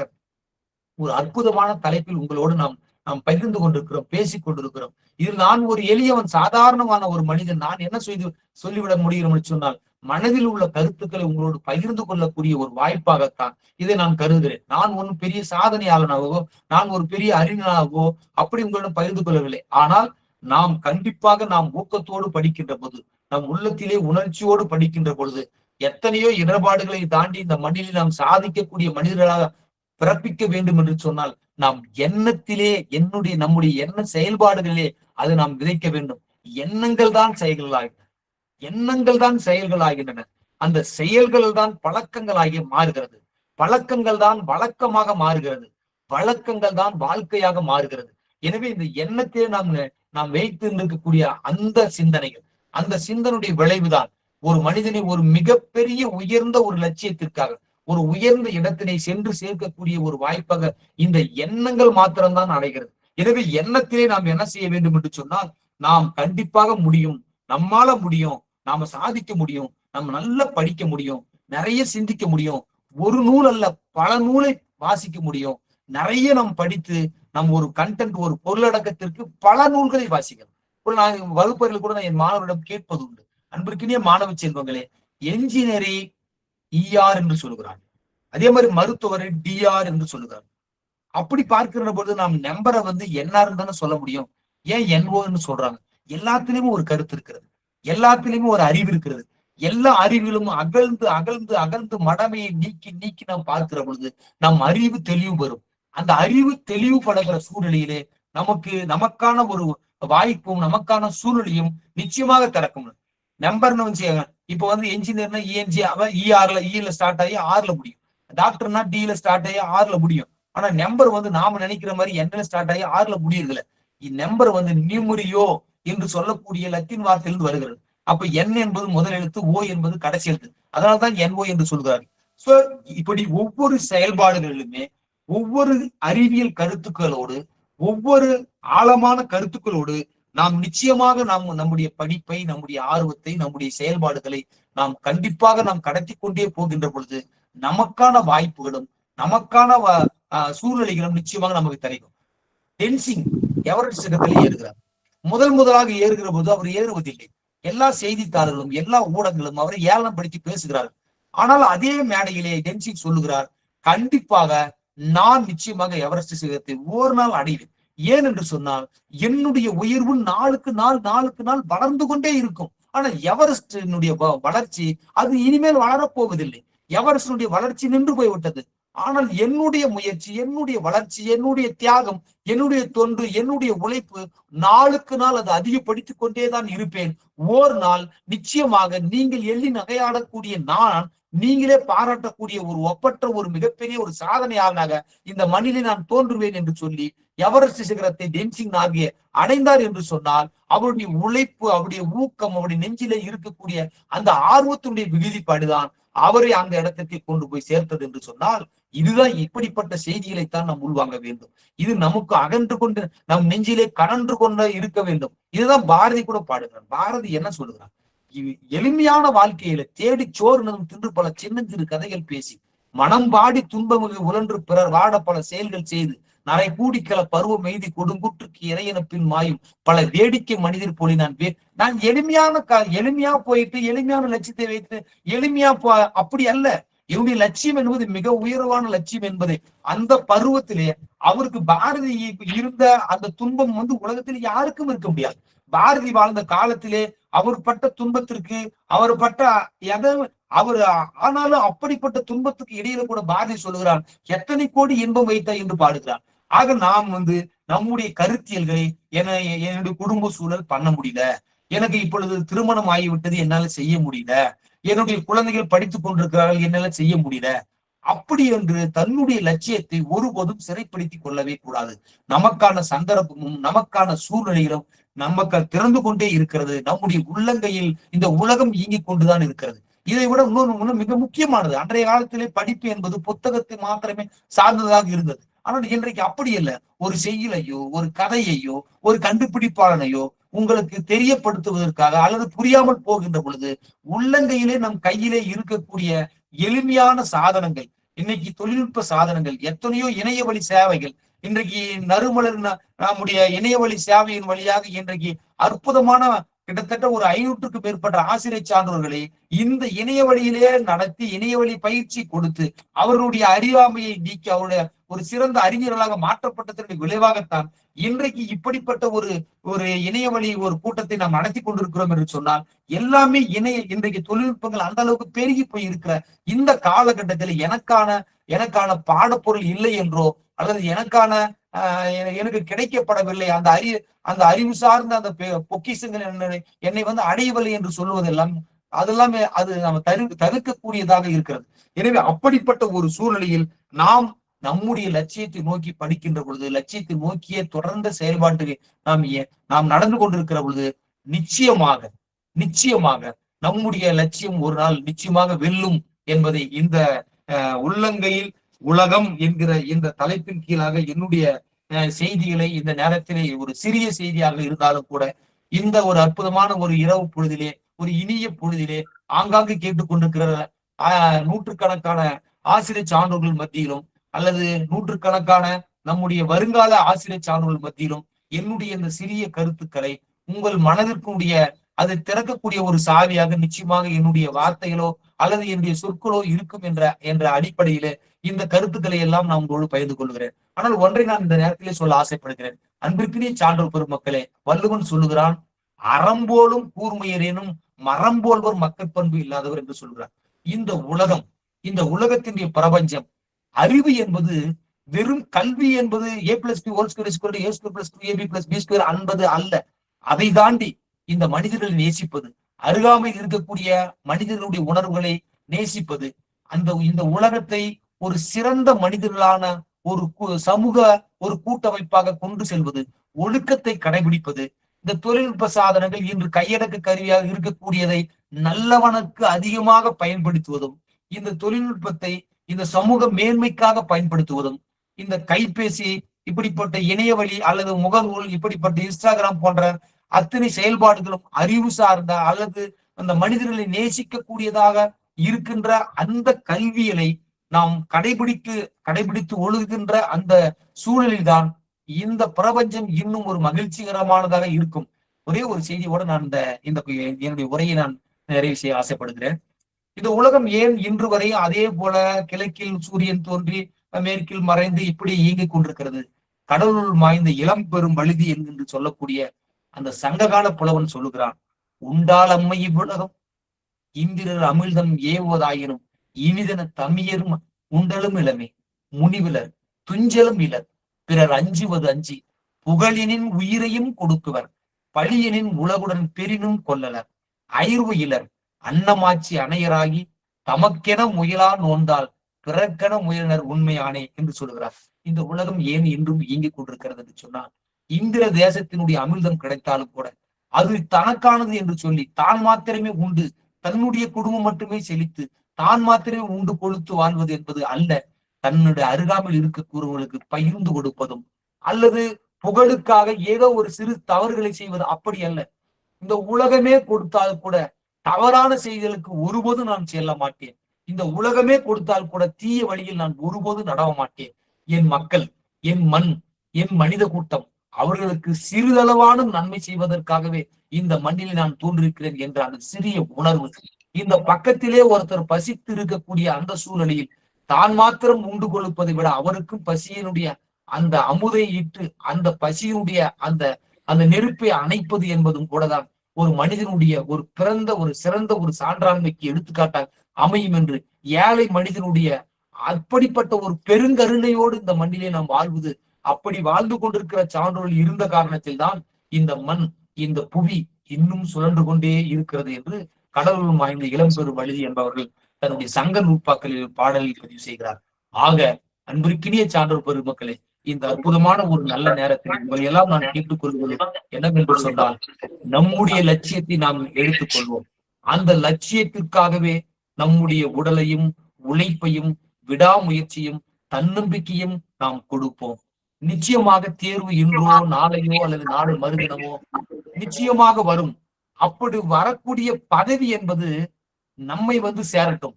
ஒரு அற்புதமான தலைப்பில் உங்களோடு நாம் பகிர்ந்து கொண்டிருக்கிறோம், பேசிக் கொண்டிருக்கிறோம். இதில் நான் ஒரு எளியவன், சாதாரணமான ஒரு மனிதன், நான் என்ன சொல்லிவிட முடியும் என்று சொன்னால் மனதில் உள்ள கருத்துக்களை உங்களோடு பகிர்ந்து கொள்ளக்கூடிய ஒரு வாய்ப்பாகத்தான் இதை நான் கருதுகிறேன். நான் ஒன்றும் பெரிய சாதனையாளனாகவோ நான் ஒரு பெரிய அறிஞனாகவோ அப்படி உங்களிடம் பகிர்ந்து கொள்ளவில்லை. ஆனால் நாம் கண்டிப்பாக நாம் ஊக்கத்தோடு படிக்கின்ற போது, நம் உள்ளத்திலே உணர்ச்சியோடு படிக்கின்ற பொழுது எத்தனையோ இடர்பாடுகளை தாண்டி இந்த மண்ணில் நாம் சாதிக்கக்கூடிய மனிதர்களாக பிறப்பிக்க வேண்டும் என்று சொன்னால் நாம் எண்ணத்திலே நம்முடைய எண்ண செயல்பாடுகளிலே அதை நாம் விதைக்க வேண்டும். எண்ணங்கள் தான் செயல்களாகின்றன. அந்த செயல்கள் தான் பழக்கங்களாகி மாறுகிறது. பழக்கங்கள் தான் வழக்கமாக மாறுகிறது. வழக்கங்கள் தான் வாழ்க்கையாக மாறுகிறது. எனவே இந்த எண்ணத்திலே நாம் வைத்து இருக்கக்கூடிய அந்த சிந்தனைகள், அந்த சிந்தனுடைய விளைவுதான் ஒரு மனிதனை ஒரு மிகப்பெரிய உயர்ந்த ஒரு லட்சியத்திற்காக ஒரு உயர்ந்த இடத்தினை சென்று சேர்க்கக்கூடிய ஒரு வாய்ப்பாக இந்த எண்ணங்கள் மாத்திரம்தான் அடைகிறது. எனவே எண்ணத்திலே நாம் என்ன செய்ய வேண்டும் என்று சொன்னால் நாம் கண்டிப்பாக முடியும், நம்மால முடியும், நாம சாதிக்க முடியும், நம்ம நல்லா படிக்க முடியும், நிறைய சிந்திக்க முடியும், ஒரு நூல் அல்ல பல நூலை வாசிக்க முடியும், நிறைய நாம் படித்து நம் ஒரு கண்டென்ட் ஒரு பொருளடக்கத்திற்கு பல நூல்களை வாசிக்கணும். நான் வகுப்பறையில் கூட நான் என் மாணவரிடம் கேட்பது உண்டு. அன்பிற்கினிய மாணவ செல்வங்களே, என்ஜினியரை ER என்று சொல்லுகிறார், அதே மாதிரி மருத்துவரை DR என்று சொல்லுகிறார். அப்படி பார்க்கிற பொழுது நாம் நம்பரை NR தானே சொல்ல முடியும், ஏன் NO சொல்றாங்க? எல்லாத்திலுமே ஒரு கருத்து இருக்கிறது, எல்லாத்திலுமே ஒரு அறிவு இருக்கிறது. எல்லா அறிவிலும் அகழ்ந்து அகழ்ந்து அகழ்ந்து மடமையை நீக்கி நீக்கி நாம் பார்க்கிற பொழுது நம் அறிவு தெளிவு வரும். அந்த அறிவு தெளிவுபடுகிற சூழ்நிலையிலே நமக்கான ஒரு வாய்ப்பும் நமக்கான சூழ்நிலையும் நிச்சயமாக திறக்கும். நம்பர்னு இப்ப என்ஜினியர்னா ENG அவன் ER ஸ்டார்ட் ஆகி R முடியும், டாக்டர்னா D ஸ்டார்ட் ஆகி R முடியும். ஆனா நம்பர் நாம நினைக்கிற மாதிரி N ஸ்டார்ட் ஆகி R முடியுதுல. நம்பர் நியூமரியோ என்று சொல்லக்கூடிய லத்தீன் வார்த்தையிலிருந்து வருகிறது. அப்ப N என்பது முதல் எழுத்து, O என்பது கடைசி எழுத்து, அதனால்தான் NO என்று சொல்கிறார்கள். சோ இப்படி ஒவ்வொரு செயல்பாடுகளிலுமே ஒவ்வொரு அறிவியல் கருத்துக்களோடு ஒவ்வொரு ஆழமான கருத்துக்களோடு நாம் நிச்சயமாக நம்முடைய படிப்பை, நம்முடைய ஆர்வத்தை, நம்முடைய செயல்பாடுகளை நாம் கண்டிப்பாக கடத்தி கொண்டே போகின்ற பொழுது நமக்கான வாய்ப்புகளும் நமக்கான சூழ்நிலைகளும் நிச்சயமாக நமக்கு கிடைக்கும். டென்சிங் எவரெஸ்ட் சிகரத்திலே ஏறுகிறார். முதலாக ஏறுகிற போது அவர் ஏறுவதில்லை. எல்லா செய்தித்தாளர்களும் எல்லா ஊடகங்களும் அவரை ஏளனம் படுத்தி பேசுகிறார்கள். ஆனால் அதே மேடையிலே டென்சிங் சொல்லுகிறார், கண்டிப்பாக நான் நிச்சயமாக எவரெஸ்ட் சிகரத்தை ஒரு நாள் அடைவேன். ஏன் என்று சொன்னால் என்னுடைய உயர்வு நாளுக்கு நாள் வளர்ந்து கொண்டே இருக்கும். ஆனா எவரெஸ்டினுடைய வளர்ச்சி அது இனிமேல் வளரப்போவதில்லை. எவரெஸ்டினுடைய வளர்ச்சி நின்று போய்விட்டது. ஆனால் என்னுடைய முயற்சி, என்னுடைய வளர்ச்சி, என்னுடைய தியாகம், என்னுடைய தொண்டு, என்னுடைய உழைப்பு நாளுக்கு நாள் அது அதிகப்படுத்திக் கொண்டேதான் இருப்பேன். ஓர் நாள் நிச்சயமாக நீங்கள் எள்ளி நகையாடக்கூடிய நான், நீங்களே பாராட்டக்கூடிய ஒரு ஒப்பற்ற ஒரு மிகப்பெரிய ஒரு சாதனையாளனாக இந்த மண்ணிலே நான் தோன்றுவேன் என்று சொல்லி எவரெஸ்ட் சிகரத்தை டென்சிங் நார்கே அடைந்தார் என்று சொன்னால் அவருடைய உழைப்பு, அவருடைய ஊக்கம், அவருடைய நெஞ்சிலே இருக்கக்கூடிய அந்த ஆர்வத்தினுடைய விகுதிப்பாடுதான் அவரை அந்த இடத்திற்கு கொண்டு போய் சேர்த்தது என்று சொன்னால் இதுதான். இப்படிப்பட்ட செய்திகளைத்தான் நாம் உள்வாங்க வேண்டும். இது நமக்கு அகன்று கொண்டு நம் நெஞ்சிலே கனன்று கொண்டு இருக்க வேண்டும். இதுதான் பாரதி கூட பாடுகிறார். பாரதி என்ன சொல்லுகிறார்? எளிமையான வாழ்க்கையில தேடி சோறு தின்று பல சின்னஞ்சிறு கதைகள் பேசி மனம் பாடி துன்பமிகு உழன்று பிறர் வாட பல செயல்கள் செய்து நரை கூடிக்கல பருவம் எய்தி கொடுங்குற்றுக்கு இறையன பின் மாயும் பல வேடிக்கை மனிதர் போலி நான் எளிமையா போயிட்டு எளிமையான லட்சியத்தை வைத்து எளிமையா அப்படி அல்ல. என்னுடைய லட்சியம் என்பது மிக உயர்வான லட்சியம் என்பதை அந்த பருவத்திலே அவருக்கு பாரதி இருந்த அந்த துன்பம் உலகத்தில் யாருக்கும் இருக்க முடியாது. பாரதி வாழ்ந்த காலத்திலே அவர் பட்ட துன்பத்திற்கு அவர் பட்ட அவர் ஆனாலும் அப்படிப்பட்ட துன்பத்துக்கு இடையில கூட பாரதி சொல்லுகிறார், எத்தனை கோடி இன்பம் வைத்தா என்று பாடுகிறார். ஆக நாம் நம்முடைய கருத்தியல்களை என்னுடைய குடும்ப சூழல் பண்ண முடியல, எனக்கு இப்பொழுது திருமணம் ஆகிவிட்டது, என்னால செய்ய முடியல, என்னுடைய குழந்தைகள் படித்துக் கொண்டிருக்கிறார்கள், என்னால செய்ய முடியல, அப்படி என்று தன்னுடைய லட்சியத்தை ஒருபோதும் சிறைப்படுத்திக் கொள்ளவே கூடாது. நமக்கான சந்தர்ப்பமும் நமக்கான சூழ்நிலைகளும் நமக்கு திறந்து கொண்டே இருக்கிறது. நம்முடைய உள்ளங்கையில் இந்த உலகம் இயங்கிக் கொண்டுதான் இருக்கிறது. இதை விட இன்னொன்று மிக முக்கியமானது, அன்றைய காலத்திலே படிப்பு என்பது புத்தகத்தை மாத்திரமே சார்ந்ததாக இருந்தது. ஆனால் இன்றைக்கு அப்படி இல்லை. ஒரு செய்யுளையோ ஒரு கதையையோ ஒரு கண்டுபிடிப்பாளனையோ உங்களுக்கு தெரியப்படுத்துவதற்காக அல்லது புரியாமல் போகின்ற பொழுது உள்ளங்கையிலே நம் கையிலே இருக்கக்கூடிய எளிமையான சாதனங்கள், இன்னைக்கு தொழில்நுட்ப சாதனங்கள், எத்தனையோ இணைய வழி சேவைகள், இன்றைக்கு நறுமலர் நம்முடைய இணைய வழி சேவையின் வழியாக இன்றைக்கு அற்புதமான கிட்டத்தட்ட ஒரு 500க்கும் மேற்பட்ட ஆசிரியர் சான்றோர்களை இந்த இணைய வழியிலே நடத்தி இணைய வழி பயிற்சி கொடுத்து அவர்களுடைய அறியாமையை நீக்கி அவருடைய ஒரு சிறந்த அறிஞர்களாக மாற்றப்பட்டதனுடைய விளைவாகத்தான் இன்றைக்கு இப்படிப்பட்ட ஒரு இணைய வழி ஒரு கூட்டத்தை நாம் நடத்தி கொண்டிருக்கிறோம் என்று சொன்னால், எல்லாமே இன்றைக்கு தொழில்நுட்பங்கள் அந்த அளவுக்கு பெருகி போய் இருக்கிற இந்த காலகட்டத்தில் எனக்கான பாடப்பொருள் இல்லை என்றோ அல்லது எனக்கு கிடைக்கப்படவில்லை, அந்த அறிவு சார்ந்த அந்த பொக்கிஷங்கள் என்னை அடையவில்லை என்று சொல்வதெல்லாம் அதெல்லாமே அது நம்ம தவிர்க்கக்கூடியதாக இருக்கிறது. எனவே அப்படிப்பட்ட ஒரு சூழ்நிலையில் நாம் நம்முடைய லட்சியத்தை நோக்கி படிக்கின்ற பொழுது, லட்சியத்தை நோக்கிய தொடர்ந்த செயல்பாட்டுக்கு நாம் நடந்து கொண்டிருக்கிற பொழுது நிச்சயமாக நம்முடைய லட்சியம் ஒரு நாள் நிச்சயமாக வெல்லும் என்பதை இந்த உள்ளங்கையில் உலகம் என்கிற இந்த தலைப்பின் கீழாக என்னுடைய செய்திகளை இந்த நேரத்திலே ஒரு சிறிய செய்தியாக இருந்தாலும் கூட இந்த ஒரு அற்புதமான ஒரு இரவு பொழுதிலே, ஒரு இனிய பொழுதிலே ஆங்காங்கு கேட்டுக்கொண்டிருக்கிற நூற்றுக்கணக்கான ஆசிரியர் சான்றோர்கள் மத்தியிலும் அல்லது நூற்றுக்கணக்கான நம்முடைய வருங்கால ஆசிரியர் சான்றோர்கள் மத்தியிலும் என்னுடைய இந்த சிறிய கருத்துக்களை உங்கள் மனதிற்குடைய அதை திறக்கக்கூடிய ஒரு சாவியாக நிச்சயமாக என்னுடைய வார்த்தைகளோ அல்லது என்னுடைய சொற்களோ இருக்கும் என்ற அடிப்படையில இந்த கருத்துக்களை எல்லாம் நான் உங்களோடு பகிர்ந்து கொள்கிறேன். ஆனால் ஒன்றை நான் இந்த நேரத்திலே சொல்ல ஆசைப்படுகிறேன். அன்பிற்குரிய சான்றோர் பெருமக்களே, வள்ளுவன் சொல்லுகிறான், அறம்போலும் கூர்மையரேனும் மரம்போல்வர் மக்கள் பண்பு இல்லாதவர் என்று சொல்கிறார். இந்த உலகத்தினுடைய பிரபஞ்சம், அறிவு என்பது வெறும் கல்வி என்பது A+B² என்பது அல்ல. அதை தாண்டி இந்த மனிதர்களை நேசிப்பது, அருகாமையில் இருக்கக்கூடிய மனிதர்களுடைய உணர்வுகளை நேசிப்பது, இந்த உலகத்தை ஒரு சிறந்த மனிதர்களான ஒரு சமூக ஒரு கூட்டமைப்பாக கொண்டு செல்வது, ஒழுக்கத்தை கடைபிடிப்பது, இந்த தொழில்நுட்ப சாதனங்கள் இன்று கையடக்க கருவியாக இருக்கக்கூடியதை நல்லவனுக்கு அதிகமாக பயன்படுத்துவதும், இந்த தொழில்நுட்பத்தை இந்த சமூக மேன்மைக்காக பயன்படுத்துவதும், இந்த கைபேசி இப்படிப்பட்ட இணையவழி அல்லது முகநூல் இப்படிப்பட்ட இன்ஸ்டாகிராம் போன்ற அத்தனை செயல்பாடுகளும் அறிவு சார்ந்த அல்லது அந்த மனிதர்களை நேசிக்கக்கூடியதாக இருக்கின்ற அந்த கல்வியலை நாம் கடைபிடித்து ஒழுகுகின்ற அந்த சூழலில் தான் இந்த பிரபஞ்சம் இன்னும் ஒரு மகிழ்ச்சிகரமானதாக இருக்கும். ஒரே ஒரு செய்தியோட நான் என்னுடைய உரையை நான் நிறைவு செய்ய ஆசைப்படுகிறேன். இந்த உலகம் ஏன் இன்று வரை அதே போல கிழக்கில் சூரியன் தோன்றி மேற்கில் மறைந்து இப்படி இயங்கிக் கொண்டிருக்கிறது? கடவுள் மாய்ந்த இளம் பெரும் வழுதி என்று சொல்லக்கூடிய அந்த சங்ககால புலவன் சொல்லுகிறான், உண்டால் அம்மை இவ்வுலகம் இந்திரர் அமிழ்தம் ஏவுவதாயினும் இனிதன தமியரும் உண்டலும் இளமே முனிவிலர் துஞ்சலும் இலர் பிறர் அஞ்சுவது அஞ்சி புகழினின் உயிரையும் கொடுக்குவர் பழியனின் உலகுடன் பெரினும் கொல்லலர் அயர்வு இலர் அன்னமாட்சி அணையராகி தமக்கென முயலா நோந்தால் பிறர்க்கென முயலினர் உண்மையானே என்று சொல்லுகிறார். இந்த உலகம் ஏன் இன்றும் இயங்கிக் கொண்டிருக்கிறது என்று சொன்னால், இந்திர தேசத்தினுடைய அமிர்தம் கிடைத்தாலும் கூட அது தனக்கானது என்று சொல்லி தான் மாத்திரமே உண்டு, தன்னுடைய குடும்பம் மட்டுமே செழித்து தான் மாத்திரமே உண்டு கொழுத்து வாழ்வது என்பது அல்ல. தன்னுடைய அருகாமையில் இருக்கக்கூடியவர்களுக்கு பகிர்ந்து கொடுப்பதும் அல்லது புகழுக்காக ஏதோ ஒரு சிறு தவறுகளை செய்வது அப்படி அல்ல. இந்த உலகமே கொடுத்தால் கூட தவறான செய்திகளுக்கு ஒருபோதும் நான் செல்ல மாட்டேன். இந்த உலகமே கொடுத்தால் கூட தீய வழியில் நான் ஒருபோதும் நடவ மாட்டேன். என் மக்கள், என் மண், என் மனித கூட்டம் அவர்களுக்கு சிறிதளவானும் நன்மை செய்வதற்காகவே இந்த மண்ணில் நான் தோன்றிருக்கிறேன் என்ற அந்த சிறிய உணர்வு, இந்த பக்கத்திலே ஒருத்தர் பசித்து இருக்கக்கூடிய அந்த சூழலில் தான் மாத்திரம் உண்டு கொழுப்பதை விட அவருக்கும் பசியினுடைய அந்த அமுதை இட்டு அந்த பசியினுடைய அந்த அந்த நெருப்பை அணைப்பது என்பதும் கூடதான் ஒரு மனிதனுடைய ஒரு சிறந்த ஒரு சான்றாண்மைக்கு எடுத்துக்காட்டாக அமையும் என்று ஏழை மனிதனுடைய அப்படிப்பட்ட ஒரு பெருங்கருணையோடு இந்த மண்ணிலே நாம் வாழ்வது, அப்படி வாழ்ந்து கொண்டிருக்கிற சான்றோர்கள் இருந்த காரணத்தில் தான் இந்த மண், இந்த புவி இன்னும் சுழன்று கொண்டே இருக்கிறது என்று கடவுள் வாய்ந்த இளம்பெரு வழுதி என்பவர்கள் தன்னுடைய சங்க நூற்பாக்களில் பாடலில் பதிவு செய்கிறார். ஆக அன்பிற்கினிய சான்றோர் பெருமக்களே, இந்த அற்புதமான ஒரு நல்ல நேரத்தில் உங்களை எல்லாம் நான் கேட்டுக்கொள்வது என்னவென்று சொன்னால், நம்முடைய லட்சியத்தை நாம் எடுத்துக்கொள்வோம். அந்த லட்சியத்திற்காகவே நம்முடைய உடலையும் உழைப்பையும் விடாமுயற்சியும் தன்னம்பிக்கையும் நாம் கொடுப்போம். நிச்சயமாக தேர்வு இன்றோ நாளையோ அல்லது நாளை மறுதினமோ நிச்சயமாக வரும். அப்படி வரக்கூடிய பதவி என்பது நம்மை சேரட்டும்.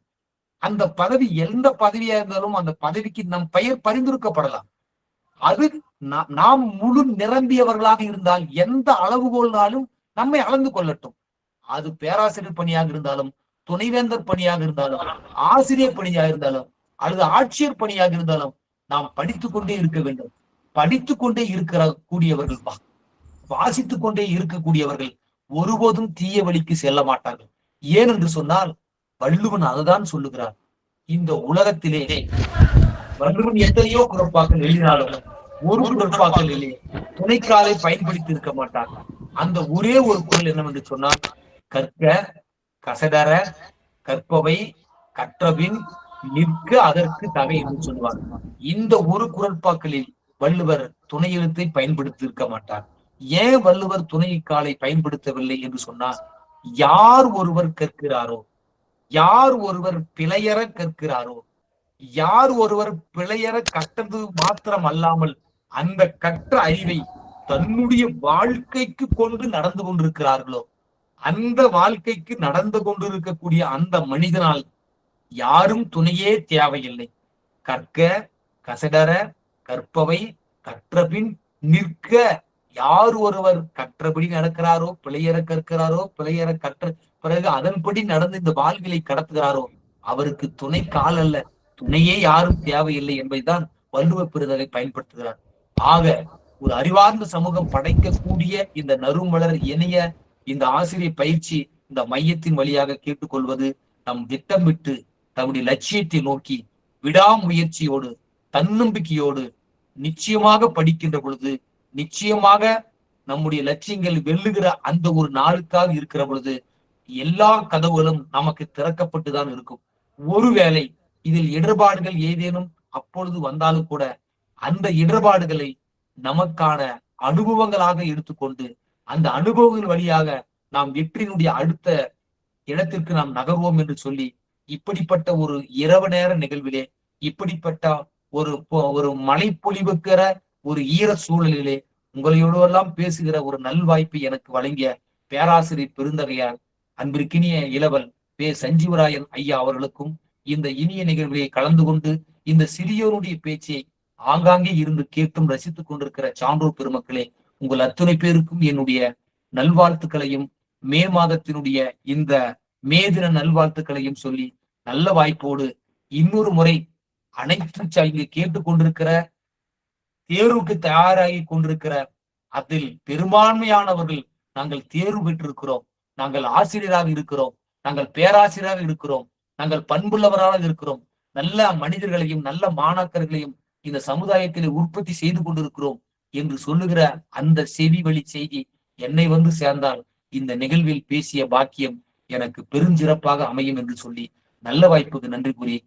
அந்த பதவி எந்த பதவியா இருந்தாலும் அந்த பதவிக்கு நம் பெயர் பரிந்துரைக்கப்படலாம். அது நாம் முழு நிரம்பியவர்களாக இருந்தால் எந்த அளவுகோல்னாலும் நம்மை அளந்து கொள்ளட்டும். அது பேராசிரியர் பணியாக இருந்தாலும், துணைவேந்தர் பணியாக இருந்தாலும், ஆசிரியர் பணியாக இருந்தாலும், அல்லது ஆட்சியர் பணியாக இருந்தாலும் நாம் படித்துக் கொண்டே இருக்க வேண்டும். படித்துக் கொண்டே கூடியவர்கள், வாசித்துக் கொண்டே இருக்கக்கூடியவர்கள் ஒருபோதும் தீய வழிக்கு செல்ல மாட்டார்கள். ஏன் என்று சொன்னால் வள்ளுவன் அதுதான் சொல்லுகிறார். இந்த உலகத்திலே வள்ளுவன் எத்தனையோ குறப்பாக்கள் எழுதினாலும் ஒரு குறப்பாக்களிலே துணைக்காலை பயன்படுத்தி இருக்க மாட்டார். அந்த ஒரே ஒரு குறள் என்னவென்று சொன்னால், கற்க கசடர கற்பவை கற்றபின் நிற்க அதற்கு தகை என்று சொல்லுவார். இந்த ஒரு குறள்பாக்களில் வள்ளுவர் துணை எழுத்தை பயன்படுத்தி இருக்க மாட்டார். ஏன் வள்ளுவர் துணை காலை பயன்படுத்தவில்லை என்று சொன்னால், யார் ஒருவர் கற்கிறாரோ, யார் ஒருவர் பிழையற கற்கிறாரோ, யார் ஒருவர் பிழையற கற்றது மாத்திரம் அல்லாமல் அந்த கற்ற அறிவை தன்னுடைய வாழ்க்கைக்கு கொண்டு நடந்து கொண்டிருக்கிறார்களோ, அந்த வாழ்க்கைக்கு நடந்து கொண்டிருக்கக்கூடிய அந்த மனிதனால் யாரும் துணையே தேவையில்லை. கற்க கசடர கற்பவை கற்றபின் நிற்க. யார் ஒருவர் கற்றபடி நடக்கிறாரோ, பிழையற கற்கிறாரோ, பிழையற கற்ற பிறகு அதன்படி நடந்து இந்த வாழ்விலை கடத்துகிறாரோ, அவருக்கு துணை கால் அல்ல, துணையே யாரும் தேவையில்லை என்பதைதான் வள்ளுவ பெருந்தகை பயன்படுத்துகிறார். ஆக ஒரு அறிவார்ந்த சமூகம் படைக்கக்கூடிய இந்த நறுமலர் இணைய இந்த ஆசிரியர் பயிற்சி இந்த மையத்தின் வழியாக கேட்டுக்கொள்வது, நம் திட்டமிட்டு தம்முடைய லட்சியத்தை நோக்கி விடாமுயற்சியோடு தன்னம்பிக்கையோடு நிச்சயமாக படிக்கின்ற பொழுது, நிச்சயமாக நம்முடைய லட்சியங்கள் வெல்லுகிற அந்த ஒரு நாளுக்காக இருக்கிற பொழுது எல்லா கதவுகளும் நமக்கு திறக்கப்பட்டுதான் இருக்கும். ஒருவேளை இதில் இடர்பாடுகள் ஏதேனும் அப்பொழுது வந்தாலும் கூட அந்த இடர்பாடுகளை நமக்கான அனுபவங்களாக எடுத்துக்கொண்டு அந்த அனுபவங்கள் வழியாக நாம் வெற்றியினுடைய அடுத்த இடத்திற்கு நாம் நகர்வோம் என்று சொல்லி, இப்படிப்பட்ட ஒரு இரவு நேர நிகழ்விலே, இப்படிப்பட்ட ஒரு மழை பொழிவுக்கிற ஒரு ஈர சூழலிலே உங்களோடெல்லாம் பேசுகிற ஒரு நல்வாய்ப்பை எனக்கு வழங்கிய பேராசிரியர் பெருந்தகையார் அன்பிற்கினிய இளவல் பே. சஞ்சீவராயன் ஐயா அவர்களுக்கும் இந்த இனிய நிகழ்விலே கலந்து கொண்டு இந்த சிறியோருடைய பேச்சை ஆங்காங்கே இருந்து கேட்டும் ரசித்துக் கொண்டிருக்கிற சான்றோர் பெருமக்களே, உங்கள் அத்துணை பேருக்கும் என்னுடைய நல்வாழ்த்துக்களையும் மே மாதத்தினுடைய இந்த மே தின நல்வாழ்த்துக்களையும் சொல்லி, நல்ல வாய்ப்போடு இன்னொரு முறை அனைத்து இங்கு கேட்டுக்கொண்டிருக்கிற தேர்வுக்கு தயாராகி கொண்டிருக்கிற அதில் பெரும்பான்மையானவர்கள் நாங்கள் தேர்வு பெற்றிருக்கிறோம், நாங்கள் ஆசிரியராக இருக்கிறோம், நாங்கள் பேராசிரியராக இருக்கிறோம், நாங்கள் பண்புள்ளவராக இருக்கிறோம், நல்ல மனிதர்களையும் நல்ல மாணாக்கர்களையும் இந்த சமுதாயத்தில் உற்பத்தி செய்து கொண்டிருக்கிறோம் என்று சொல்லுகிற அந்த செவி வழி செய்தி என்னை சேர்ந்தால் இந்த நிகழ்வில் பேசிய பாக்கியம் எனக்கு பெருஞ்சிறப்பாக அமையும் என்று சொல்லி நல்ல வாய்ப்புக்கு நன்றி கூறி